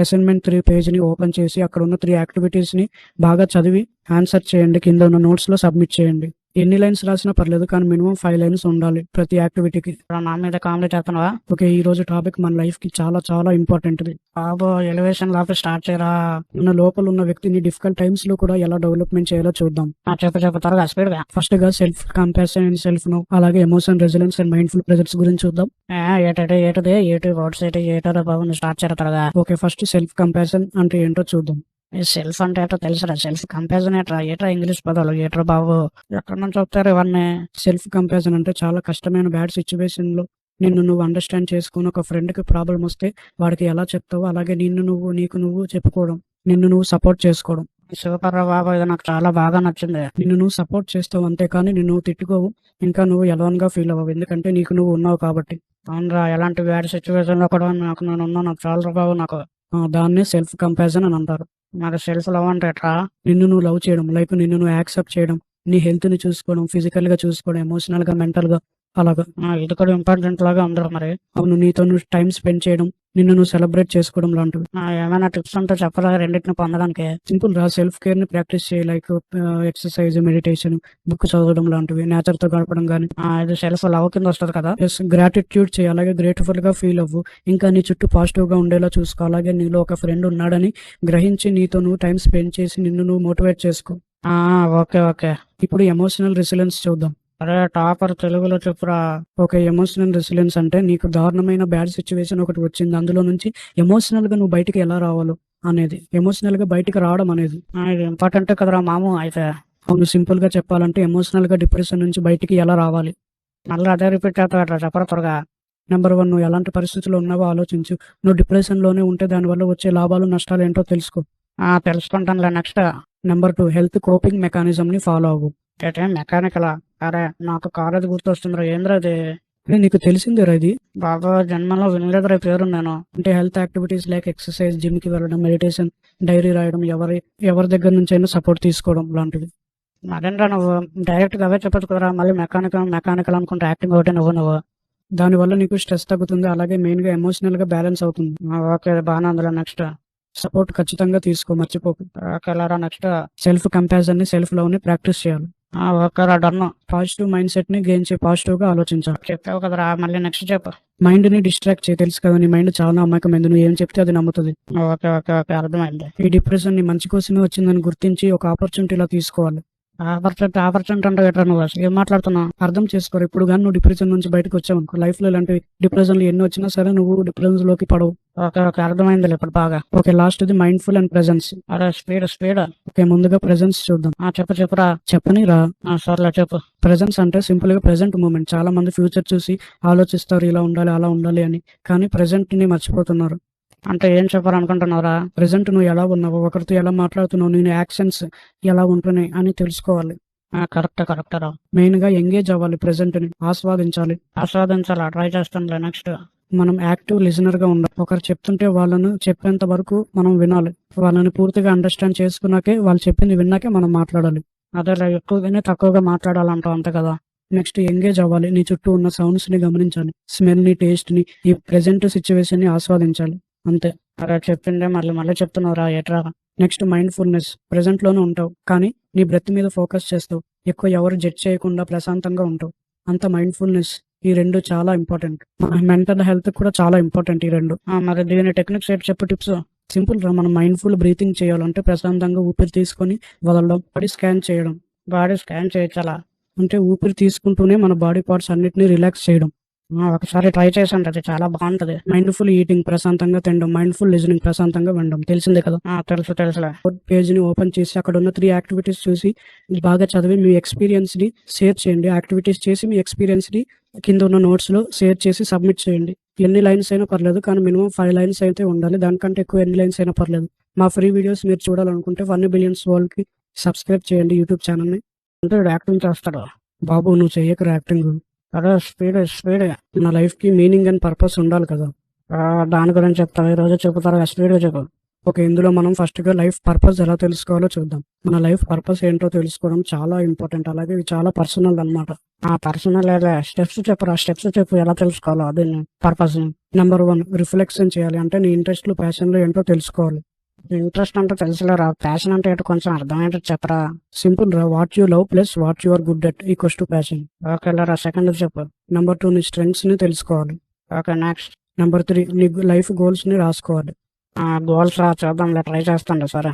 అసైన్మెంట్ 3 పేజ్ని ఓపెన్ చేసి అక్కడ ఉన్న 3 యాక్టివిటీస్ ని బాగా చదివి ఆన్సర్ చేయండి. కింద ఉన్న నోట్స్ లో సబ్మిట్ చేయండి. ఎన్ని లైన్స్ రాసినా పర్లేదు, కానీ మినిమం 5 లైన్స్ ఉండాలి ప్రతి యాక్టివిటీకి. నా మీద కామెడీ చేస్తున్నావా? ఓకే, ఈ రోజు టాపిక్ మన లైఫ్ కి చాలా చాలా ఇంపార్టెంట్. బాబో, ఎలివేషన్ లాగా స్టార్ట్ చేయరా. మన లోపల ఉన్న వ్యక్తిని డిఫికల్ట్ టైమ్స్ లో కూడా ఎలా డెవలప్మెంట్ చేయాలో చూద్దాం. చెప్పు త్వరగా, స్పీడ్ గా. ఫస్ట్ గా self compassion and self know, అలాగే emotion resilience and mindful presence గురించి చూద్దాం. ఏటి వర్డ్స్ ఏటారా బాబు, స్టార్ట్ చేయరా త్వరగా. ఓకే, ఫస్ట్ సెల్ఫ్ కంపాషన్ అంటే ఏంటో చూద్దాం. సెల్ఫ్ అంటే ఏటో తెలుసురా, సెల్ఫ్ కంపారిజన్ ఏట్రా ఇంగ్లీష్ పదాలు ఏట్రా బాబు, ఎక్కడి నుంచి వస్తారు ఇవన్నీ. సెల్ఫ్ కంపారిజన్ అంటే చాలా కష్టమైన బ్యాడ్ సిచ్యువేషన్ లో నిన్ను నువ్వు అండర్స్టాండ్ చేసుకుని, ఒక ఫ్రెండ్ కి ప్రాబ్లం వస్తే వాడికి ఎలా చెప్తావో అలాగే నీకు నువ్వు చెప్పుకోవడం, నిన్ను నువ్వు సపోర్ట్ చేసుకోవడం. సూపర్ రా బాబు, ఇది నాకు చాలా బాగా నచ్చింది. నిన్ను నువ్వు సపోర్ట్ చేస్తావు అంతేకాని నిన్ను నువ్వు తిట్టుకోవు, ఇంకా నువ్వు ఎలాన్ గా ఫీల్ అవ్వవు, ఎందుకంటే నీకు నువ్వు ఉన్నావు కాబట్టి. అవునరా, ఎలాంటి బ్యాడ్ సిచ్యువేషన్ లో కూడా నాకు చాలా బాబు నాకు. దాన్నే సెల్ఫ్ కంపారిజన్ అని అంటారు. మరి సెల్ఫ్ లవ్ అంటే ఎట్లా? నిన్ను నువ్వు లవ్ చేయడం, లైక్ నిన్ను నువ్వు యాక్సెప్ట్ చేయడం, నీ హెల్త్ ని చూసుకోవడం, ఫిజికల్ గా చూసుకోవడం, ఎమోషనల్ గా, మెంటల్ గా, అలాగా. ఇది కూడా ఇంపార్టెంట్ లాగా ఉందా మరి? అవును, నీతో నువ్వు టైం స్పెండ్ చేయడం, నిన్ను నువ్వు సెలబ్రేట్ చేసుకోవడం లాంటివి. ఏమైనా టిప్స్ ఉంటే చెప్పరా రెండింటిని పొందడానికి? సింపుల్ రా, సెల్ఫ్ కేర్ ని ప్రాక్టీస్ చేయి, లైక్ ఎక్సర్సైజ్, మెడిటేషన్, బుక్ చదవడం లాంటివి, నేచర్ తో గడపడం కానీ. ఇది సెల్ఫ్ లవ్ కింద వస్తుంది కదా. గ్రాటిట్యూడ్ చేయి, అలాగే గ్రేట్ఫుల్ గా ఫీల్ అవ్వు, ఇంకా నీ చుట్టూ పాజిటివ్ గా ఉండేలా చూసుకో, అలాగే నీలో ఒక ఫ్రెండ్ ఉన్నాడని గ్రహించి నీతో నువ్వు టైం స్పెండ్ చేసి నిన్ను నువ్వు మోటివేట్ చేసుకో. ఓకే, ఇప్పుడు ఎమోషనల్ రెసిలెన్స్ చూద్దాం. అరే టాపర్, తెలుగులో చెప్పురా. ఓకే, ఎమోషనల్ రెసిలెన్స్ అంటే నీకు దారుణమైన బ్యాడ్ సిచ్యువేషన్ ఒకటి వచ్చింది, అందులో నుంచి ఎమోషనల్ గా నువ్వు బయటికి ఎలా రావాలో అనేది. ఎమోషనల్ గా బయటికి రావడం అనేది ఇది ఇంపార్టెంట్ కదరా మాము. అయితే అవును, సింపుల్ గా చెప్పాలంటే ఎమోషనల్ గా డిప్రెషన్ నుంచి బయటికి ఎలా రావాలి. మళ్ళీ అదే రిపీట్ అవుతా, చెప్పరా త్వరగా. నెంబర్ 1, నువ్వు ఎలాంటి పరిస్థితుల్లో ఉన్నావో ఆలోచించు. నువ్వు డిప్రెషన్ లోనే ఉంటే దానివల్ల వచ్చే లాభాలు నష్టాలు ఏంటో తెలుసుకో. తెలుసుకుంటానులే. Next. Number 2, health coping mechanism ని ఫాలో అవ్వు. మెకానికలా? అరే నాకు కాలేజ్ గుర్తొస్తుందిరా, ఏంద్రా అది? నీకు తెలిసిందేరా ఇది? బాబా, జన్మలో వినలేదురా పేరు నేను. అంటే health activities like exercise, gym కి వెళ్ళడం, మెడిటేషన్, డైరీ రాయడం, ఎవరి దగ్గర నుంచి అయినా సపోర్ట్ తీసుకోవడం లాంటివి. అదేంట్రా, నువ్వు డైరెక్ట్ గా అవే చెప్పచ్చు కదరా, మళ్ళీ మెకానికల్ అనుకుంటే యాక్టింగ్ ఒకటి నువ్వు. దానివల్ల నీకు స్ట్రెస్ తగ్గుతుంది, అలాగే మెయిన్ గా ఎమోషనల్ గా బ్యాలెన్స్ అవుతుంది. ఓకే, బాగానే అందులో. నెక్స్ట్. సపోర్ట్ ఖచ్చితంగా తీసుకో, మర్చిపోకు. నెక్స్ట్. సెల్ఫ్ కంపారిజన్ ని, సెల్ఫ్ లవ్ ని ప్రాక్టీస్ చేయాలి. ఓకేరా డన్. పాజిటివ్ మైండ్ సెట్ ని గెయిన్ చేయి, పాజిటివ్ గా ఆలోచించాలి. చెప్పావు కదరా, మళ్ళీ నెక్స్ట్ చెప్పు. మైండ్ ని డిస్ట్రాక్ట్ చేయి, తెలుసు కదా నీ మైండ్ చాలా అమాయకమైంది, నువ్వు ఏం చెప్తే అది నమ్ముతుంది. ఓకే ఓకే ఓకే, అర్థమైంది. ఈ డిప్రెషన్ ని మంచి కోసమే వచ్చిందని గుర్తించి ఒక ఆపర్చునిటీలా తీసుకోవాలి. ఆపర్చునిటీ అంటే ఎట్లా, నువ్వు అసలు ఏం మాట్లాడుతున్నావు అర్థం చేసుకోరు. ఇప్పుడు కానీ నువ్వు డిప్రెషన్ నుంచి బయటకు వచ్చావు లైఫ్ లో ఇలాంటి డిప్రెషన్లు ఎన్ని వచ్చినా సరే నువ్వు డిప్రెషన్ లోకి పడవు. ఓకే ఓకే, అర్థమైంది ఇప్పుడు బాగా. ఓకే, లాస్ట్ ఇది మైండ్ఫుల్ అండ్ ప్రెజెన్స్. అరే స్పీడ్. ఓకే, ముందుగా ప్రెజెన్స్ చూద్దాం. చెప్పురా చెప్పనిరా. సర్లే చెప్పు. ప్రెజెన్స్ అంటే సింపుల్ గా ప్రెజెంట్ మూమెంట్. చాలా మంది ఫ్యూచర్ చూసి ఆలోచిస్తారు, ఇలా ఉండాలి అలా ఉండాలి అని, కానీ ప్రెజెంట్ ని మర్చిపోతున్నారు. అంటే ఏం చెప్పాలనుకుంటున్నారా? ప్రెజెంట్ నువ్వు ఎలా ఉన్నావు, ఒకరితో ఎలా మాట్లాడుతున్నావు, నేను యాక్షన్స్ ఎలా ఉంటున్నాయి అని తెలుసుకోవాలి. కరెక్ట్ రా. మెయిన్ గా ఎంగేజ్ అవ్వాలి, ప్రెజెంట్ ని ఆస్వాదించాలా. ట్రై చేస్తానులే. నెక్స్ట్ మనం యాక్టివ్ లిజనర్ గా ఉండాలి. ఒకరు చెప్తుంటే వాళ్ళను చెప్పేంత వరకు మనం వినాలి. వాళ్ళని పూర్తిగా అండర్స్టాండ్ చేసుకున్నాకే, వాళ్ళు చెప్పింది విన్నాకే మనం మాట్లాడాలి. అదేలా ఎక్కువగానే తక్కువగా మాట్లాడాలంటావు అంతే కదా. నెక్స్ట్ ఎంగేజ్ అవ్వాలి. నీ చుట్టూ ఉన్న సౌండ్స్ ని గమనించాలి, స్మెల్ ని, టేస్ట్ ని, ఈ ప్రెజెంట్ సిచ్యువేషన్ ని ఆస్వాదించాలి. అంతే. అరే చెప్పిందే మళ్ళీ చెప్తున్నావురా, ఏట్రా. Next mindfulness. ప్రెజెంట్ లోనే ఉంటావు కానీ నీ బ్రెత్ మీద ఫోకస్ చేస్తావు. ఎక్కువ ఎవరు జడ్జ్ చేయకుండా ప్రశాంతంగా ఉంటావు. అంత మైండ్ఫుల్నెస్. ఈ రెండు చాలా ఇంపార్టెంట్. మెంటల్ హెల్త్ కూడా చాలా ఇంపార్టెంట్ ఈ రెండు. మరి దీని టెక్నిక్స్ ఏంటి చెప్పు, టిప్స్. సింపుల్ రా. మనం మైండ్ఫుల్ బ్రీతింగ్ చేయాలంటే ప్రశాంతంగా ఊపిరి తీసుకొని వదలడం. బాడీ స్కాన్ చేయడం. బాడీ స్కాన్ చేయొచ్చాలా అంటే ఊపిరి తీసుకుంటూనే మన బాడీ పార్ట్స్ అన్నిటిని రిలాక్స్ చేయడం. ఒకసారి ట్రై చేసాను, అది చాలా బాగుంటది. మైండ్ఫుల్ ఈటింగ్, ప్రశాంతంగా తినడం. మైండ్ఫుల్ లిజనింగ్, ప్రశాంతంగా వినడం. తెలిసిందే కదా. తెలుసులే. పేజ్ ని ఓపెన్ చేసి అక్కడ ఉన్న 3 యాక్టివిటీస్ చూసి బాగా చదివి మీ ఎక్స్పీరియన్స్ ని షేర్ చేయండి. యాక్టివిటీస్ చేసి మీ ఎక్స్పీరియన్స్ ని కింద ఉన్న నోట్స్ లో షేర్ చేసి సబ్మిట్ చేయండి. ఎన్ని లైన్స్ అయినా పర్లేదు, కానీ మినిమం 5 లైన్స్ అయితే ఉండాలి. దానికంటే ఎక్కువ ఎన్ని లైన్స్ అయినా పర్లేదు. మా ఫ్రీ వీడియోస్ మీరు చూడాలనుకుంటే 1 బిలియన్స్ వరల్డ్ కి సబ్స్క్రైబ్ చేయండి యూట్యూబ్ ఛానల్ ని. అంటే యాక్టింగ్ చేస్తాడు బాబు, నువ్వు చెయ్యకరా యాక్టింగ్. అదే స్పీడ్. నా లైఫ్ కి మీనింగ్ అండ్ పర్పస్ ఉండాలి కదా. దాని గురించి చెప్తాను, ఈ రోజు చెప్తారా? స్పీడ్ గా చెప్పు. ఓకే, ఇందులో మనం ఫస్ట్ గా లైఫ్ పర్పస్ ఎలా తెలుసుకోవాలో చూద్దాం. మన లైఫ్ పర్పస్ ఏంటో తెలుసుకోవడం చాలా ఇంపార్టెంట్. అలాగే ఇది చాలా పర్సనల్ అన్నమాట. పర్సనల్ స్టెప్స్ చెప్పు ఎలా తెలుసుకోవాలో అదే పర్పస్. నెంబర్ 1, రిఫ్లెక్షన్ చేయాలి. అంటే నీ ఇంట్రెస్ట్లు, ప్యాషన్లు ఏంటో తెలుసుకోవాలి. ఇంట్రెస్ట్ అంటే తెలుసులేరా, ప్యాషన్ అంటే ఏంటో కొంచెం అర్థమయ్యేటట్టు చెప్పరా. సింపుల్ రా. What you love plus what you are good at equals to passion. Okay రా. సెకండ్ చెప్పు. నెంబర్ 2, నీ స్ట్రెంగ్స్ ని తెలుసుకోవాలి. Okay, next. నెంబర్ 3, నీ లైఫ్ గోల్స్ ని రాసుకోవాలి. గోల్స్ చూద్దాంలే, ట్రై చేస్తాను సరే.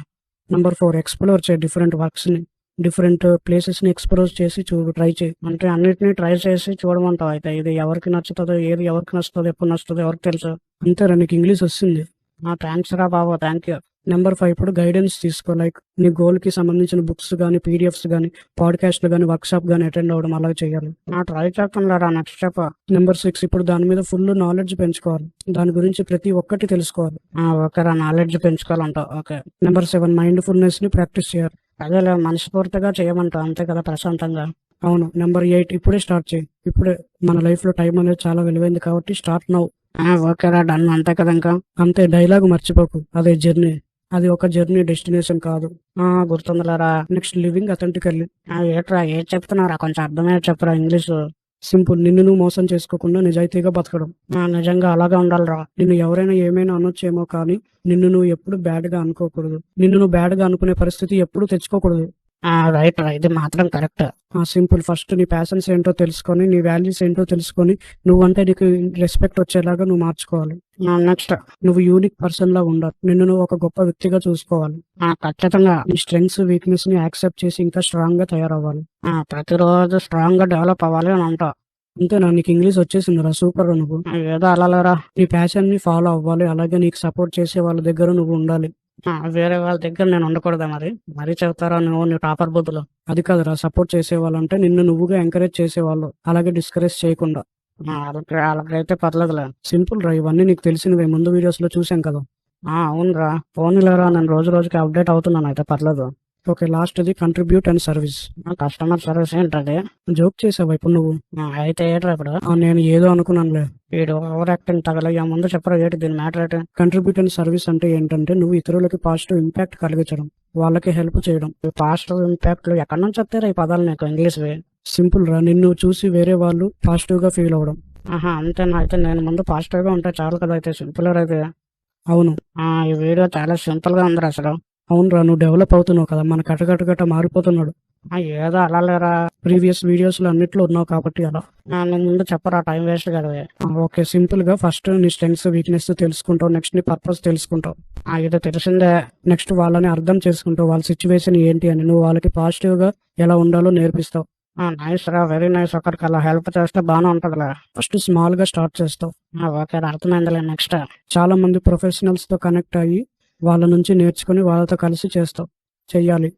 నెంబర్ 4, ఎక్స్ప్లోర్ చేయి. డిఫరెంట్ వర్క్స్ ని, డిఫరెంట్ ప్లేసెస్ ని ఎక్స్ప్లోర్ చేసి చూడు, ట్రై చేయి. అంటే అన్నిటిని ట్రై చేసి చూడమంటావు. అయితే ఇది ఎవరికి నచ్చుతుందో, ఏది ఎవరికి నచ్చుతుందో, ఎప్పుడు నచ్చుతుందో ఎవరికి తెలుసు. అంతేరా, నీకు ఇంగ్లీష్ వస్తుంది. థ్యాంక్స్ రా బాబు, థ్యాంక్ యూ. నెంబర్ 5, ఇప్పుడు గైడెన్స్ తీసుకో. లైక్ నీ గోల్ కి సంబంధించిన బుక్స్ కానీ, పీడిఎఫ్స్ కానీ, పాడ్కాస్ట్లు కానీ, వర్క్ షాప్ కానీ అటెండ్ అవ్వడం అలాగే చేయాలి. ట్రై చేస్తాను. నెక్స్ట్ చెప్ప. నెంబర్ 6, ఇప్పుడు దాని మీద ఫుల్ నాలెడ్జ్ పెంచుకోవాలి. దాని గురించి ప్రతి ఒక్కటి తెలుసుకోవాలి. ఓకేరా, నాలెడ్జ్ పెంచుకోవాలంటావు. ఓకే. నెంబర్ 7, మైండ్ఫుల్నెస్ ని ప్రాక్టీస్ చేయాలి. అదేలే, మనస్ఫూర్తిగా చేయమంటావు అంతే కదా, ప్రశాంతంగా. అవును. నెంబర్ 8, ఇప్పుడే స్టార్ట్ చేయి. ఇప్పుడే. మన లైఫ్ లో టైం అనేది చాలా విలువైంది కాబట్టి స్టార్ట్ నౌ. ఓకేరా, డన్. అంతే కదా ఇంకా. అంతే. డైలాగ్ మర్చిపోకు, అదే జర్నీ. అది ఒక జర్నీ, డెస్టినేషన్ కాదు. గుర్తుందిలేరా. Next, living authentically. ఏట్రా ఏం చెప్తున్నారా, కొంచెం అర్థమయ్యే చెప్పరా ఇంగ్లీష్. సింపుల్. నిన్ను నువ్వు మోసం చేసుకోకుండా నిజాయితీగా బతకడం. నిజంగా అలాగే ఉండాలిరా. నిన్ను ఎవరైనా ఏమైనా అనొచ్చేమో కానీ నిన్ను నువ్వు ఎప్పుడు బ్యాడ్ గా అనుకోకూడదు. నిన్ను నువ్వు బ్యాడ్ గా అనుకునే పరిస్థితి ఎప్పుడు తెచ్చుకోకూడదు. రైట్ రా, ఇది మాత్రం కరెక్ట్. సింపుల్. ఫస్ట్ నీ ప్యాషన్స్ ఏంటో తెలుసుకొని, నీ వాల్యూస్ ఏంటో తెలుసుకొని, నువ్వంటే నీకు రెస్పెక్ట్ వచ్చేలాగా నువ్వు మార్చుకోవాలి. నెక్స్ట్, నువ్వు యూనిక్ పర్సన్ లా ఉండాలి. నిన్ను నువ్వు ఒక గొప్ప వ్యక్తిగా చూసుకోవాలి. ఖచ్చితంగా. నీ స్ట్రెంగ్స్, వీక్నెస్ ని యాక్సెప్ట్ చేసి ఇంకా స్ట్రాంగ్ గా తయారవ్వాలి. ప్రతిరోజు స్ట్రాంగ్ గా డెవలప్ అవ్వాలి అని అంటా. అంతేనా, నీకు ఇంగ్లీష్ వచ్చేసిందిరా, సూపర్. నువ్వు ఏదో అలా నీ ప్యాషన్ ని ఫాలో అవ్వాలి. అలాగే నీకు సపోర్ట్ చేసే వాళ్ళ దగ్గర నువ్వు ఉండాలి. వేరే వాళ్ళ దగ్గర నేను ఉండకూడదా? మరీ చెబుతారా నీ టాపర్ బుద్ధులు. అది కాదురా, సపోర్ట్ చేసేవాళ్ళు అంటే నిన్ను నువ్వుగా ఎంకరేజ్ చేసేవాళ్ళు, అలాగే డిస్కరేజ్ చేయకుండా. వాళ్ళకైతే పర్లేదులే. సింపుల్ రా, ఇవన్నీ నీకు తెలిసినవే, ముందు వీడియోస్ లో చూసాం కదా. అవునరా, పోనీలేరా, నేను రోజు రోజుకి అప్డేట్ అవుతున్నాను, అయితే పర్లేదు. ఓకే, లాస్ట్ ఇది contribute and service. Customer service ఏంటది? జోక్ చేసావా ఇప్పుడు నువ్వు? అయితే ఏట్రా ఇప్పుడు? నేను ఏదో అనుకున్నానులే. వీడు ఓవర్ యాక్టింగ్ తగలయ్యా, ముందు చెప్పరా ఏంటి దీని మ్యాటర్ ఏంటి? కంట్రిబ్యూట్ అండ్ సర్వీస్ అంటే ఏంటంటే నువ్వు ఇతరులకి పాజిటివ్ ఇంపాక్ట్ కలిగించడం, వాళ్ళకి హెల్ప్ చేయడం. పాజిటివ్ ఇంపాక్ట్ ఎక్కడి నుంచి వస్తారా ఈ పదాలు నీకు ఇంగ్లీష్? సింపుల్ రా, నిన్ను చూసి వేరే వాళ్ళు పాజిటివ్ గా ఫీల్ అవడం. అంతేనా? అయితే నేను ముందు పాజిటివ్ గా ఉంటే చాలు కదా, అయితే సింపుల్ అయితే. అవును. ఈ వీడియో చాలా సింపుల్ గా ఉంది అసలు. అవునరా, నువ్వు డెవలప్ అవుతున్నావు కదా, మన కటకట మారిపోతున్నాడు. ఏదో అలా లేరా, ప్రీవియస్ వీడియోస్ లో అన్నిట్లో ఉన్నావు కాబట్టి అలా. నువ్వు ముందు చెప్పరా, టైం వేస్ట్ కదా. ఓకే, సింపుల్ గా ఫస్ట్ నీ స్ట్రెంగ్స్ వీక్నెస్ తెలుసుకుంటావు, నెక్స్ట్ నీ పర్పస్ తెలుసుకుంటావు. ఇది తెలిసిందే. నెక్స్ట్ వాళ్ళని అర్థం చేసుకుంటావు, వాళ్ళ సిచ్యువేషన్ ఏంటి అని, నువ్వు వాళ్ళకి పాజిటివ్ గా ఎలా ఉండాలో నేర్పిస్తావు. నైస్ రా, వెరీ నైస్. ఒకరికి అలా హెల్ప్ చేస్తే బాగానే ఉంటదిలే. ఫస్ట్ స్మాల్ గా స్టార్ట్ చేస్తావు. ఓకే, అర్థమైందిలే. నెక్స్ట్ చాలా మంది ప్రొఫెషనల్స్ తో కనెక్ట్ అయ్యి వాళ్ళ నుంచి నేర్చుకుని వాళ్ళతో కలిసి చెయ్యాలి.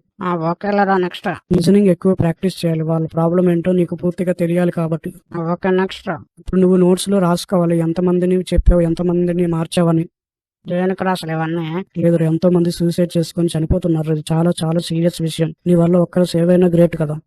ఓకేలేరా. నెక్స్ట్ లిసనింగ్ ఎక్కువ ప్రాక్టీస్ చేయాలి, వాళ్ళ ప్రాబ్లం ఏంటో నీకు పూర్తిగా తెలియాలి కాబట్టి. ఓకే, నెక్స్ట్ ఇప్పుడు నువ్వు నోట్స్ లో రాసుకోవాలి ఎంతమందిని చెప్పావు, ఎంతమందిని మార్చావని. దేనికి రాసలు ఇవన్నీ? లేదు, ఎంతో మంది సూసైడ్ చేసుకొని చనిపోతున్నారు, ఇది చాలా చాలా సీరియస్ విషయం. నీ వల్ల ఒక్కరు సేవ్ అయినా గ్రేట్ కదా.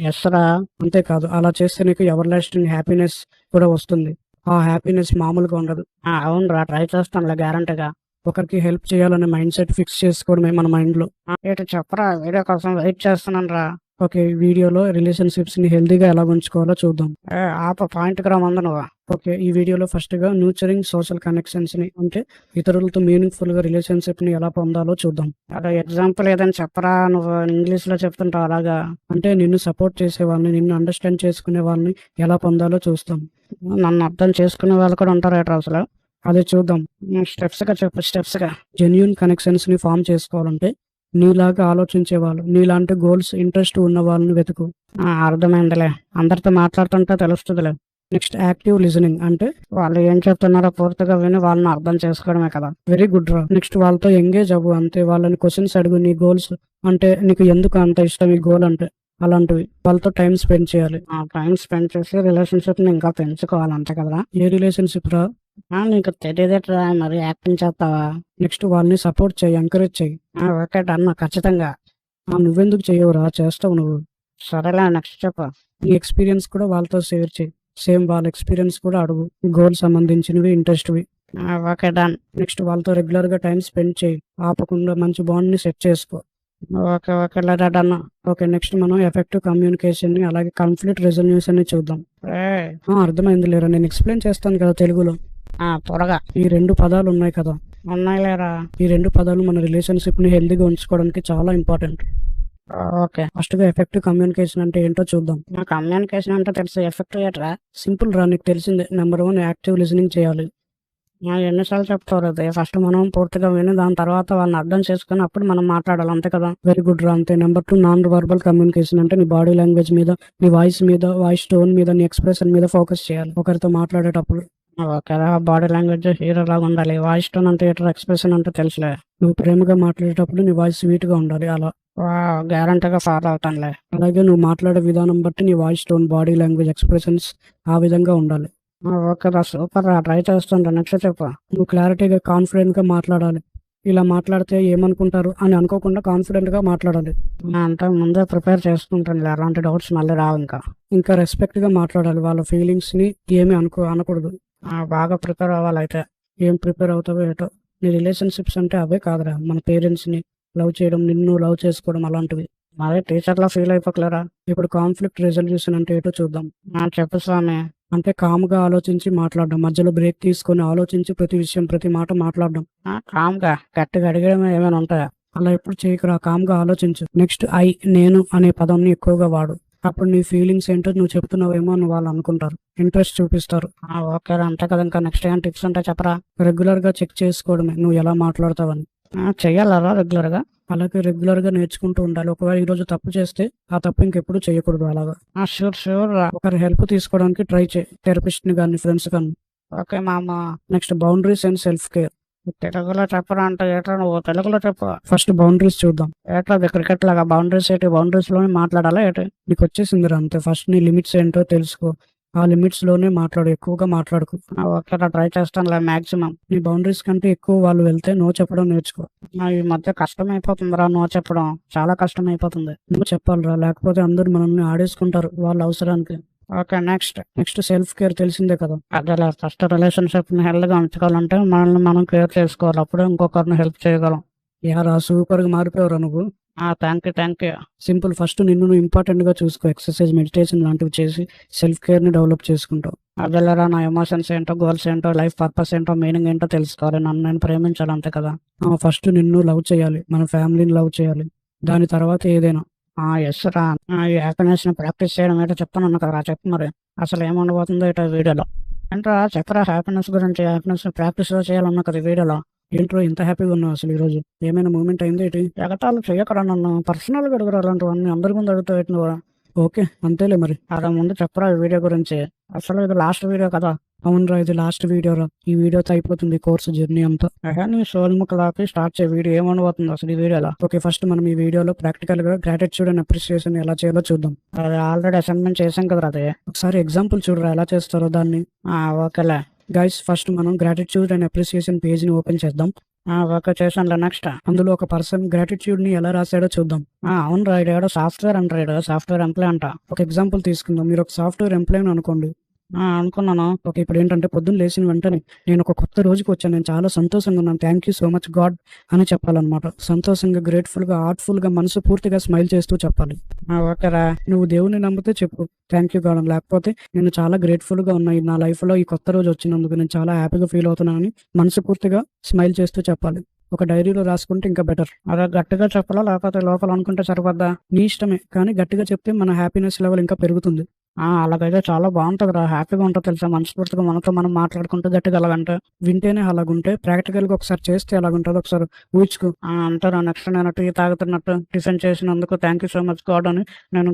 ఎస్ రా. అంతేకాదు, అలా చేస్తే నీకు ఎవర్ లాస్టింగ్ హ్యాపీనెస్ కూడా వస్తుంది. ఆ హ్యాపీనెస్ మామూలుగా ఉండదు. అవును రా, ట్రై చేస్తానులే గ్యారంటీగా. ఒకరికి హెల్ప్ చేయాలనే మైండ్ సెట్ ఫిక్స్ చేసుకోవడమే మన మైండ్ లో. ఏంటి చెప్పరా, వీడియో కోసం వెయిట్ చేస్తున్నాను రా. ఓకే, ఈ వీడియోలో రిలేషన్షిప్స్ ని హెల్దీగా ఎలా ఉంచుకోవాలో చూద్దాం. పాయింట్ గా మంద నువ్వు. ఓకే, ఈ వీడియోలో ఫస్ట్ గా న్యూచరింగ్ సోషల్ కనెక్షన్స్ ని, అంటే ఇతరులతో మీనింగ్ఫుల్ గా రిలేషన్షిప్ ని ఎలా పొందాలో చూద్దాం. అలా ఎగ్జాంపుల్ ఏదైనా చెప్పరా, నువ్వు ఇంగ్లీష్ లో చెప్తుంటావు అలాగా. అంటే నిన్ను సపోర్ట్ చేసే వాళ్ళని, నిన్ను అండర్స్టాండ్ చేసుకునే వాళ్ళని ఎలా పొందాలో చూస్తాం. నన్ను అర్థం చేసుకునే వాళ్ళు కూడా ఉంటారు ఏట్రా అసలు. అదే చూద్దాం. స్టెప్స్ గా చెప్పు, స్టెప్స్ గా. జెన్యూన్ కనెక్షన్స్ ని ఫామ్ చేసుకోవాలంటే నీలాగా ఆలోచించే వాళ్ళు, నీలాంటి గోల్స్ ఇంట్రెస్ట్ ఉన్న వాళ్ళని వెతుకు. అర్థమైందిలే, అందరితో మాట్లాడుతుంటే తెలుస్తుందిలే. నెక్స్ట్ యాక్టివ్ లిజనింగ్, అంటే వాళ్ళు ఏం చెప్తున్నారో పూర్తిగా విని వాళ్ళని అర్థం చేసుకోవడమే కదా. వెరీ గుడ్ రా. నెక్స్ట్ వాళ్ళతో ఎంగేజ్ అవ్వు, అంతే. వాళ్ళని క్వశ్చన్స్ అడుగు, నీ గోల్స్ అంటే నీకు ఎందుకు అంత ఇష్టం ఈ గోల్ అంటే, అలాంటివి. వాళ్ళతో టైం స్పెండ్ చేయాలి. టైం స్పెండ్ చేసి రిలేషన్షిప్ ని ఇంకా పెంచుకోవాలి, అంతే కదా. ఏ రిలేషన్షిప్ రా? నీకు తెలియదేట్రా, మరి యాక్టింగ్ చేస్తావా? నెక్స్ట్ వాళ్ళని సపోర్ట్ చేయి, ఎంకరేజ్ చేయి. ఓకే డన్, ఖచ్చితంగా. నువ్వెందుకు చేయవురా, చేస్తావు నువ్వు. సరేలే, నెక్స్ట్ చెప్పు. నీ ఎక్స్పీరియన్స్ కూడా వాళ్ళతో షేర్ చేయి, సేమ్ వాళ్ళ ఎక్స్పీరియన్స్ కూడా అడుగు, గోల్ సంబంధించినవి, ఇంట్రెస్ట్వి. Okay done. నెక్స్ట్ వాళ్ళతో రెగ్యులర్ గా టైం స్పెండ్ చేయి, ఆపకుండా మంచి బాండ్ ని సెట్ చేసుకో. ఓకే లేదా డన్. ఓకే, నెక్స్ట్ మనం ఎఫెక్టివ్ కమ్యూనికేషన్ ని, అలాగే కాన్ఫ్లిక్ట్ రెజల్యూషన్ ని చూద్దాం. అర్థమైంది లేరా, నేను ఎక్స్ప్లెయిన్ చేస్తాను కదా తెలుగులో. త్వరగా. ఈ రెండు పదాలు ఉన్నాయి కదా. ఉన్నాయి లేరా. ఈ రెండు పదాలు మన రిలేషన్షిప్ ని హెల్దీగా ఉంచుకోవడానికి చాలా ఇంపార్టెంట్. ఓకే, ఫస్ట్ గా ఎఫెక్టివ్ కమ్యూనికేషన్ అంటే ఏంటో చూద్దాం. కమ్యూనికేషన్ అంటే తెలుసు, ఎఫెక్టివ్ ఏట్రా? సింపుల్ రా, నీకు తెలిసిందే. నెంబర్ 1 యాక్టివ్ లిజనింగ్ చేయాలి. ఎన్నిసార్లు చెప్తారు అది? ఫస్ట్ మనం పూర్తిగా విని దాని తర్వాత వాళ్ళని అర్థం చేసుకుని అప్పుడు మనం మాట్లాడాలి, అంతే కదా. వెరీ గుడ్ రా, అంతే. నెంబర్ 2 నాన్ వర్బల్ కమ్యూనికేషన్, అంటే నీ బాడీ లాంగ్వేజ్ మీద, నీ వాయిస్ మీద, వాయిస్ టోన్ మీద, నీ ఎక్స్ప్రెషన్ మీద ఫోకస్ చేయాలి ఒకరితో మాట్లాడేటప్పుడు. ఓకే, బాడీ లాంగ్వేజ్ హీరో లాగా ఉండాలి. వాయిస్ టోన్ అంటే ఏంటో, ఎక్స్ప్రెషన్ అంటే తెలుసులే. నువ్వు ప్రేమగా మాట్లాడేటప్పుడు నీ వాయిస్ స్వీట్ గా ఉండాలి, అలా. గ్యారంటీగా ఫాలో అవుతానులే. అలాగే నువ్వు మాట్లాడే విధానం బట్టి నీ voice tone, body language, expressions ఆ విధంగా ఉండాలి. ఓకే రా, సూపర్ రా, ట్రై చేస్తుంటా. నెక్స్ట్ చెప్పు. నువ్వు క్లారిటీగా, కాన్ఫిడెంట్ గా మాట్లాడాలి. ఇలా మాట్లాడితే ఏమనుకుంటారు అని అనుకోకుండా కాన్ఫిడెంట్ గా మాట్లాడాలి. అంటే ముందే ప్రిపేర్ చేసుకుంటాను, అలాంటి డౌట్స్ మళ్ళీ రావు. ఇంకా రెస్పెక్ట్ గా మాట్లాడాలి, వాళ్ళ ఫీలింగ్స్ ని ఏమి అనకూడదు. బాగా ప్రిపేర్ అవ్వాలి. అయితే ఏం ప్రిపేర్ అవుతావో ఏటో. నీ రిలేషన్షిప్స్ అంటే అవే కాదురా, మన పేరెంట్స్ ని లవ్ చేయడం, నిన్ను లవ్ చేసుకోవడం, అలాంటివి. మరి టీచర్లా ఫీల్ అయిపోకలేరా. ఇప్పుడు కాన్ఫ్లిక్ట్ రెజల్యూషన్ అంటే ఏటో చూద్దాం. చెప్పు స్వామి. అంటే కామ్గా ఆలోచించి మాట్లాడడం, మధ్యలో బ్రేక్ తీసుకొని ఆలోచించి ప్రతి విషయం, ప్రతి మాట మాట్లాడడం. కామ్గా గట్టిగా అడిగడం ఏమైనా ఉంటాయా? అలా ఎప్పుడు చేయకురా, కామ్గా ఆలోచించు. నెక్స్ట్ నేను అనే పదంని ఎక్కువగా వాడు. అప్పుడు నీ ఫీలింగ్స్ ఏంటో నువ్వు చెప్తున్నావేమో అని వాళ్ళు అనుకుంటారు, ఇంట్రెస్ట్ చూపిస్తారు. ఓకే అంతే కదా. ఇంకా నెక్స్ట్ ఏం టిప్స్ ఉంటాయి చెప్పరా. రెగ్యులర్ గా చెక్ చేసుకోవడమే, నువ్వు ఎలా మాట్లాడతావని. చెయ్యాలరా రెగ్యులర్ గా. అలాగే రెగ్యులర్ గా నేర్చుకుంటూ ఉండాలి. ఒకవేళ ఈ రోజు తప్పు చేస్తే ఆ తప్పు ఇంకెప్పుడు చేయకూడదు, అలాగా. షూర్. ఒకరి హెల్ప్ తీసుకోవడానికి ట్రై చేయి, థెరపిస్ట్ ని కానీ, ఫ్రెండ్స్ కానీ. ఓకే మామ. Next boundaries and self care. తెలుగులో చెప్పరా అంటే ఏట్రా నువ్వు, తెలుగులో చెప్పు. ఫస్ట్ బౌండరీస్ చూద్దాం. ఏట్రా అది క్రికెట్ లాగా బౌండరీస్ ఏంటి? బౌండరీస్ లోనే మాట్లాడాలా ఏంటి? నీకు వచ్చేసిందిరా, అంతే. ఫస్ట్ నీ లిమిట్స్ ఏంటో తెలుసుకో, ఆ లిమిట్స్ లోనే మాట్లాడు, ఎక్కువగా మాట్లాడుకు. ఓకే ట్రై చేస్తాను మాక్సిమం. నీ బౌండరీస్ కంటే ఎక్కువ వాళ్ళు వెళ్తే నో చెప్పడం నేర్చుకో. ఈ మధ్య కష్టం అయిపోతుందిరా నో చెప్పడం, చాలా కష్టం అయిపోతుంది. నువ్వు చెప్పాలిరా, లేకపోతే అందరూ మనల్ని ఆడేసుకుంటారు వాళ్ళ అవసరానికి. ఓకే నెక్స్ట్ సెల్ఫ్ కేర్ తెలిసిందే కదా. అదే ఫస్ట్ రిలేషన్షిప్ ని హెల్త్ గా ఉంచుకోవాలంటే మనల్ని మనం కేర్ చేసుకోవాలి, అప్పుడే ఇంకొకరిని హెల్ప్ చేయగలం. యారా సూపర్ గా మారిపోయావురా నువ్వు. Thank you. సింపుల్, ఫస్ట్ నిన్ను నువ్వు ఇంపార్టెంట్ గా చూసుకో, ఎక్సర్సైజ్, మెడిటేషన్ లాంటివి చేసి సెల్ఫ్ కేర్ ని డెవలప్ చేసుకుంటావు. అదేలేరా, నా ఎమోషన్స్ ఏంటో, గోల్స్ ఏంటో, లైఫ్ పర్పస్ ఏంటో, మీనింగ్ ఏంటో తెలుసుకోవాలి, నన్ను నేను ప్రేమించాలి, అంతే కదా. ఫస్ట్ నిన్ను లవ్ చేయాలి, మన ఫ్యామిలీని లవ్ చేయాలి, దాని తర్వాత ఏదైనా. ఎస్ రా. ఈ హ్యాపీనెస్ ని ప్రాక్టీస్ చేయడం ఏంటో చెప్తాను కదా, చెప్పు మరి. అసలు ఏముండబోతుందో ఇటు వీడియోలో. ఏంట్రా చెప్పరా, హ్యాపీనెస్ గురించి. హ్యాపీనెస్ ని ప్రాక్టీస్ చేయాలన్నా కదా ఈ వీడియోలో. ఏంట్రో ఇంత హ్యాపీగా ఉన్నావు అసలు ఈ రోజు? ఏమైనా మూమెంట్ అయింది ఏంటి? ఎగతాళి చెయ్యకరా నన్ను, పర్సనల్ గా అడుగురా అలాంటివన్నీ, అందరి ముందు అడుగుతావు నువ్వు. ఓకే అంతేలే మరి. అలా ముందు చెప్పరా ఈ వీడియో గురించి. అసలు ఇది లాస్ట్ వీడియో కదా. అవునరా, ఇది లాస్ట్ వీడియోరా. ఈ వీడియోతో అయిపోతుంది కోర్సు జర్నీ అంతా. నీ సోల్ ముక్కలాపి స్టార్ట్ చేయ. వీడియో ఏమనబోతుంది అసలు ఈ వీడియోలో? ఓకే, ఫస్ట్ మనం ఈ వీడియోలో ప్రాక్టికల్ గా గ్రాటిట్యూడ్ అండ్ అప్రిసియేషన్ ఎలా చేయాలో చూద్దాం. అది ఆల్రెడీ అసైన్మెంట్ చేసాం కదా అదే. ఒకసారి ఎగ్జాంపుల్ చూడరా ఎలా చేస్తారో దాన్ని. ఓకేలే గైస్, ఫస్ట్ మనం గ్రాటిట్యూడ్ అండ్ అప్రిసియేషన్ పేజ్ ని ఓపెన్ చేద్దాం. ఓకే చేసానులే. నెక్స్ట్ అందులో ఒక పర్సన్ గ్రాటిట్యూడ్ ని ఎలా రాశాడో చూద్దాం. అవును రా, ఇడు సాఫ్ట్వేర్ అంటారు, సాఫ్ట్వేర్ ఎంప్లాయ్ అంట. ఒక ఎగ్జాంపుల్ తీసుకుందాం. మీరు ఒక సాఫ్ట్వేర్ ఎంప్లాయ్ అనుకోండి. అనుకున్నాను. ఓకే, ఇప్పుడు ఏంటంటే పొద్దున్న లేచిన వెంటనే నేను ఒక కొత్త రోజుకి వచ్చాను, నేను చాలా సంతోషంగా ఉన్నాను, thank you so much God అని చెప్పాలన్నమాట. సంతోషంగా, గ్రేట్ఫుల్ గా, హార్ట్ఫుల్ గా, మనసు పూర్తిగా స్మైల్ చేస్తూ చెప్పాలి. ఓకేరా, నువ్వు దేవుని నమ్మితే చెప్పు థ్యాంక్ యూ గాడ్, లేకపోతే నేను చాలా గ్రేట్ఫుల్ గా ఉన్నాయి, నా లైఫ్ లో ఈ కొత్త రోజు వచ్చినందుకు నేను చాలా హ్యాపీగా ఫీల్ అవుతున్నానని మనసు పూర్తిగా స్మైల్ చేస్తూ చెప్పాలి. ఒక డైరీలో రాసుకుంటే ఇంకా బెటర్. అలా గట్టిగా చెప్పాలా లేకపోతే లోపల అనుకుంటే సరిపోద్దా? నీ ఇష్టమే, కానీ గట్టిగా చెప్తే మన హ్యాపీనెస్ లెవెల్ ఇంకా పెరుగుతుంది. అలాగైతే చాలా బాగుంటుంది రా, హ్యాపీగా ఉంటుంది తెలుసా. మనస్ఫూర్తిగా మనతో మనం మాట్లాడుకుంటూ గట్టిగా అలాగంటే, వింటేనే అలాగుంటే, ప్రాక్టికల్ గా ఒకసారి చేస్తే ఎలాగుంటుందో ఒకసారి ఊహించుకో. అంటారా నెక్స్ట్ నేను టీ తాగుతున్నట్టు టిఫిన్ చేసినందుకు thank you so much God అని నేను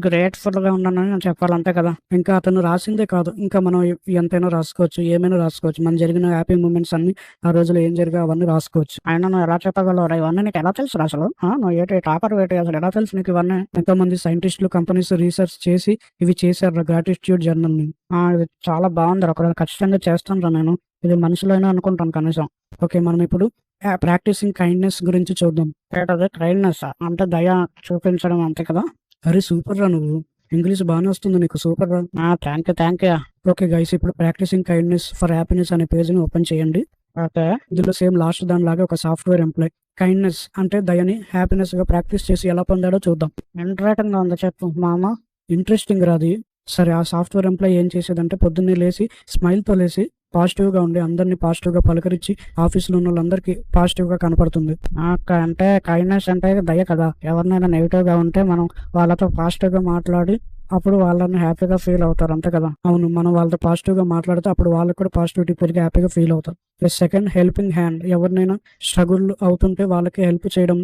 గ్రేట్ఫుల్ గా ఉన్నానని నేను చెప్పాలి, అంతే కదా. ఇంకా అతను రాసిందే కాదు, ఇంకా మనం ఎంతైనా రాసుకోవచ్చు, ఏమైనా రాసుకోవచ్చు. మన జరిగిన హ్యాపీ మూమెంట్స్ అన్ని, ఆ రోజులో ఏం జరిగా అవన్నీ రాసుకోవచ్చు. ఆయన నువ్వు ఎలా చెప్పగలరా ఇవన్నీ? నీకు ఎలా తెలుసు అసలు? నువ్వు ఏంటి టాపర్ వేటి అసలు? ఎలా తెలుసు నీకు ఇవన్నీ? ఎంతో మంది సైంటిస్టులు, కంపెనీస్ రీసెర్చ్ చేసి ఇవి చేశారు గ్రాటిట్యూడ్ జర్నల్ ని. ఇది చాలా బాగుంది, ఒకవేళ ఖచ్చితంగా చేస్తాను రా నేను. ఇది మనుషులైనా అనుకుంటాను కనీసం. ఓకే, మనం ఇప్పుడు ప్రాక్టీసింగ్ కైండ్నెస్ గురించి చూద్దాం. ఏంటది కైండ్నెస్? అంటే దయ చూపించడం, అంతే కదా. అరే సూపర్ రా, నువ్వు ఇంగ్లీష్ బాగానే వస్తుంది నీకు, సూపర్ రా. Thank you. ఓకే గైస్, ఇప్పుడు ప్రాక్టీసింగ్ కైండ్నెస్ ఫర్ హ్యాపీనెస్ అనే పేజ్ ని ఓపెన్ చేయండి. ఓకే, ఇందులో సేమ్ లాస్ట్ దానిలాగా ఒక సాఫ్ట్వేర్ ఎంప్లాయ్ కైండ్నెస్ అంటే దయని హ్యాపీనెస్ గా ప్రాక్టీస్ చేసి ఎలా పొందాడో చూద్దాం. ఇంట్రెస్టింగ్ గా ఉంది, చెప్పు మామ. ఇంట్రెస్టింగ్ రాది. సరే, ఆ సాఫ్ట్వేర్ ఎంప్లాయ్ ఏం చేసేదంటే పొద్దున్నే లేచి స్మైల్తో లేచి పాజిటివ్ గా ఉండి అందరినీ పాజిటివ్ గా పలకరించి ఆఫీసులో ఉన్న వాళ్ళందరికీ పాజిటివ్ గా కనపడుతుంది. అంటే కైండ్నెస్ అంటే దయ కదా. ఎవరినైనా నెగిటివ్ గా ఉంటే మనం వాళ్ళతో పాజిటివ్ గా మాట్లాడి అప్పుడు వాళ్ళని హ్యాపీగా ఫీల్ అవుతారు, అంతే కదా. అవును, మనం వాళ్ళతో పాజిటివ్ గా మాట్లాడితే అప్పుడు వాళ్ళకి కూడా పాజిటివిటీ పెరిగి హ్యాపీగా ఫీల్ అవుతారు. Second, helping hand. ఎవరినైనా స్ట్రగుల్ అవుతుంటే వాళ్ళకి హెల్ప్ చేయడం,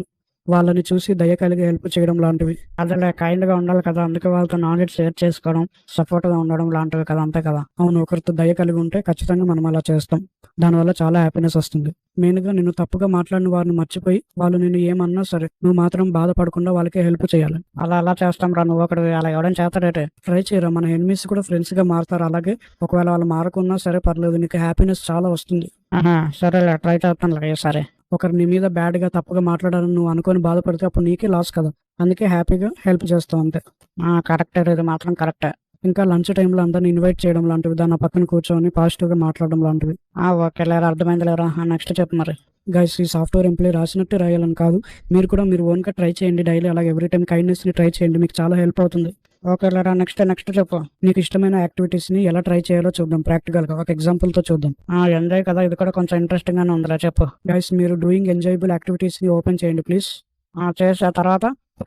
వాళ్ళని చూసి దయ కలిగి హెల్ప్ చేయడం లాంటివి. అదే కైండ్ గా ఉండాలి కదా, అందుకే వాళ్ళతో నాలెడ్జ్ షేర్ చేసుకోవడం, సపోర్ట్ గా ఉండడం లాంటివి కదా, అంతే కదా. అవును, ఒకరితో దయ కలిగి ఉంటే ఖచ్చితంగా మనం అలా చేస్తాం, దానివల్ల చాలా హ్యాపీనెస్ వస్తుంది. మెయిన్ గా నిన్ను తప్పుగా మాట్లాడిన వారిని మర్చిపోయి వాళ్ళు నిన్ను ఏమన్నా సరే నువ్వు మాత్రం బాధపడకుండా వాళ్ళకి హెల్ప్ చేయాలి. అలా చేస్తాం రా. నువ్వు ఒకటి అలా ఎవడని చేస్తాడేటే ట్రై చేయరా. మన ఎనిమీస్ కూడా ఫ్రెండ్స్ గా మారుతారు. అలాగే ఒకవేళ వాళ్ళు మారకున్నా సరే పర్లేదు, నీకు హ్యాపీనెస్ చాలా వస్తుంది. సరేలే, ట్రై చేస్తాను. సరే, ఒకరు నీ మీద బ్యాడ్ గా తప్పుగా మాట్లాడాలని నువ్వు అనుకొని బాధపడితే అప్పుడు నీకే లాస్ కదా, అందుకే హ్యాపీగా హెల్ప్ చేస్తావు, అంతే. కరెక్టే, ఇది మాత్రం కరెక్టే. ఇంకా లంచ్ టైంలో అందరిని ఇన్వైట్ చేయడం లాంటివి, దాని పక్కన కూర్చొని పాజిటివ్ గా మాట్లాడడం లాంటివి. ఓకే లేరా, అర్థమైంది లేరా. నెక్స్ట్ చెప్పు మరి. గైస్, ఈ సాఫ్ట్వేర్ ఎంప్లాయ్ రాసినట్టు రాయాలని కాదు, మీరు కూడా మీరు ఓన్ గా ట్రై చేయండి డైలీ. అలాగే ఎవ్రీ టైం కైండ్నెస్ ని ట్రై చేయండి, మీకు చాలా హెల్ప్ అవుతుంది. ఓకే లేరా, నెక్స్ట్ చెప్పు. నీకు ఇష్టమైన యాక్టివిటీస్ ని ఎలా ట్రై చేయాలో చూద్దాం ప్రాక్టికల్ గా, ఒక ఎగ్జాంపుల్ తో చూద్దాం. ఎంజాయ్ కదా, ఇది కూడా కొంచెం ఇంట్రెస్టింగ్ గానే ఉందిరా, చెప్పు. గైస్, మీరు డూయింగ్ ఎంజాయబుల్ యాక్టివిటీస్ ని ఓపెన్ చేయండి ప్లీజ్. చేసా తర్వాత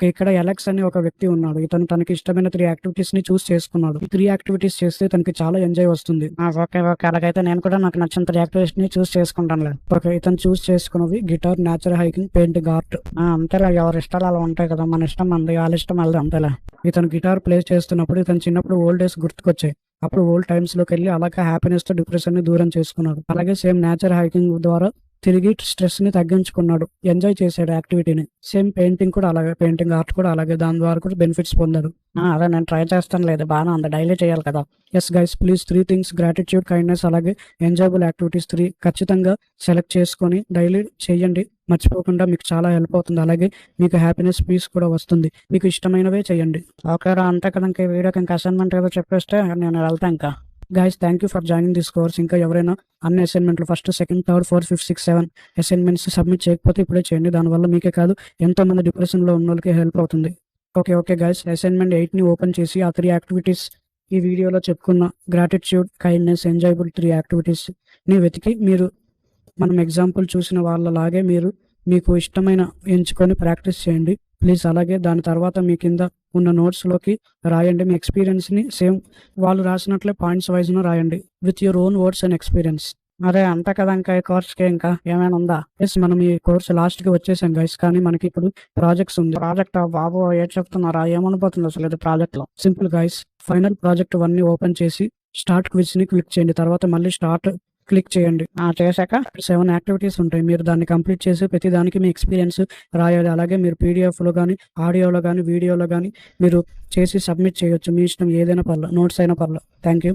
ఇక్కడ ఎలెక్స్ అని ఒక వ్యక్తి ఉన్నాడు. ఇతను తనకి ఇష్టమైన 3 యాక్టివిటీస్ ని చూస్ చేసుకున్నాడు. ఈ 3 యాక్టివిటీస్ చేస్తే తనకి చాలా ఎంజాయ్ వస్తుంది. ఓకే అలాగైతే నేను కూడా నాకు నచ్చిన 3 యాక్టివిటీస్ ని చూస్ చేసుకుంటాను. ఓకే, ఇతను చూస్ చేసుకున్నవి guitar, nature, hiking, painting, art. అంతేలా, ఎవరి ఇష్టాలు అలా ఉంటాయి కదా, మన ఇష్టం మంది, వాళ్ళ ఇష్టం వాళ్ళది, అంతేలా. ఇతను గిటార్ ప్లే చేస్తున్నప్పుడు ఇతను చిన్నప్పుడు ఓల్డ్ డేస్ గుర్తుకొచ్చాయి. అప్పుడు ఓల్డ్ టైమ్స్ లోకి వెళ్ళి అలాగే హ్యాపీనెస్ తో డిప్రెషన్ ని దూరం చేసుకున్నాడు. అలాగే సేమ్ నేచర్, హైకింగ్ ద్వారా తిరిగి స్ట్రెస్ ని తగ్గించుకున్నాడు, ఎంజాయ్ చేశాడు యాక్టివిటీని. సేమ్ పెయింటింగ్ కూడా అలాగే, పెయింటింగ్ ఆర్ట్ కూడా అలాగే, దాని ద్వారా కూడా బెనిఫిట్స్ పొందాడు. అదే నేను ట్రై చేస్తాను, లేదు బాగా ఉంది, డైలీ చేయాలి కదా. Yes guys, please 3 things gratitude, kindness అలాగే ఎంజాయబుల్ యాక్టివిటీస్ 3 ఖచ్చితంగా సెలెక్ట్ చేసుకొని డైలీ చేయండి, మర్చిపోకుండా. మీకు చాలా హెల్ప్ అవుతుంది. అలాగే మీకు హ్యాపీనెస్, పీస్ కూడా వస్తుంది. మీకు ఇష్టమైనవే చేయండి. ఓకేరా, అంతే కదా. ఇంకా వీడియోకి ఇంకా అసైన్మెంట్ ఏదో చెప్పేస్తే నేను వెళ్తాను ఇంకా. Guys, thank you for joining this course. ఇంకా ఎవరైనా అన్ని అసైన్మెంట్లు 1st, 2nd, 3rd, 4th, 5th, 6th, 7 assignments submit చేయకపోతే ఇప్పుడే చేయండి. దానివల్ల మీకే కాదు, ఎంతో మంది డిప్రెషన్లో ఉన్న వాళ్ళకి హెల్ప్ అవుతుంది. ఓకే గైస్, అసైన్మెంట్ 8ని ఓపెన్ చేసి ఆ 3 యాక్టివిటీస్, ఈ వీడియోలో చెప్పుకున్న గ్రాటిట్యూడ్, కైండ్నెస్, ఎంజాయబుల్ 3 యాక్టివిటీస్ ని వెతికి మీరు మనం ఎగ్జాంపుల్ చూసిన వాళ్ళలాగే మీరు మీకు ఇష్టమైన ఎంచుకొని ప్రాక్టీస్ చేయండి. ప్లీజ్ అలాగే దాని తర్వాత మీ కింద ఉన్న నోట్స్లోకి రాయండి మీ ఎక్స్పీరియన్స్ని సేమ్ వాళ్ళు రాసినట్లే పాయింట్స్ వైజ్ను రాయండి with your own words and experience. అరే అంతే కదా, ఇంకా ఈ కోర్స్కి ఇంకా ఏమైనా ఉందా? ఎస్, మనం ఈ కోర్స్ లాస్ట్కి వచ్చేసాం గైస్. కానీ మనకి ఇప్పుడు ప్రాజెక్ట్స్ ఉంది. ప్రాజెక్ట్ బాబు ఏం చెప్తున్నారా, ఏమనిపోతుంది అసలు ఇది ప్రాజెక్ట్లో? సింపుల్ గైస్, ఫైనల్ ప్రాజెక్ట్ 1ని ఓపెన్ చేసి స్టార్ట్ క్విజ్ని క్లిక్ చేయండి. తర్వాత మళ్ళీ స్టార్ట్ క్లిక్ చేయండి. చేశాక 7 యాక్టివిటీస్ ఉంటాయి. మీరు దాన్ని కంప్లీట్ చేసి ప్రతి దానికి మీ ఎక్స్పీరియన్స్ రాయాలి. అలాగే మీరు పీడిఎఫ్లో కానీ ఆడియోలో కానీ వీడియోలో కానీ మీరు చేసి సబ్మిట్ చేయొచ్చు. మీ ఇష్టం, ఏదైనా పర్లేదు, నోట్స్ అయినా పర్లేదు. Thank you.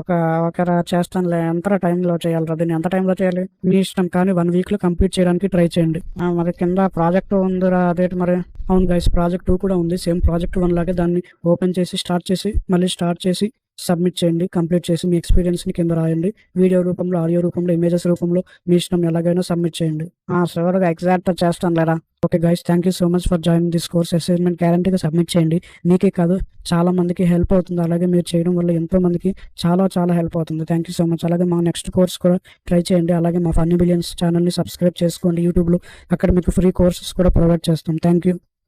ఒక చేస్తానులే. ఎంత టైంలో చేయాలి దీన్ని? ఎంత టైంలో చేయాలి మీ ఇష్టం, కానీ 1 వీక్లో కంప్లీట్ చేయడానికి ట్రై చేయండి. మరి కింద ప్రాజెక్ట్ ఉందిరా, అదేంటి మరి? అవును గైస్, ప్రాజెక్ట్ 2 కూడా ఉంది. సేమ్ ప్రాజెక్ట్ 1 లాగే దాన్ని ఓపెన్ చేసి స్టార్ట్ చేసి మళ్ళీ స్టార్ట్ చేసి సబ్మిట్ చేయండి. కంప్లీట్ చేసి మీ ఎక్స్పీరియన్స్ని కింద రాయండి. వీడియో రూపంలో, ఆడియో రూపంలో, ఇమేజెస్ రూపంలో మీ ఇష్టం, ఎలాగైనా సబ్మిట్ చేయండి. షూర్గా ఎగ్జాక్ట్గా చేస్తాను లేరా. Okay guys, thank you so much for joining this course. Assignment గ్యారంటీగా సబ్మిట్ చేయండి. మీకే కాదు, చాలా మందికి హెల్ప్ అవుతుంది. అలాగే మీరు చేయడం వల్ల ఎంతో మందికి చాలా హెల్ప్ అవుతుంది. Thank you so much. అలాగే మా నెక్స్ట్ కోర్స్ కూడా ట్రై చేయండి. అలాగే మా ఫన్నీ బిలియన్స్ ఛానల్ని సబ్స్క్రైబ్ చేసుకోండి యూట్యూబ్లో. అక్కడ మీకు ఫ్రీ కోర్సెస్ కూడా ప్రొవైడ్ చేస్తాం. Thank you.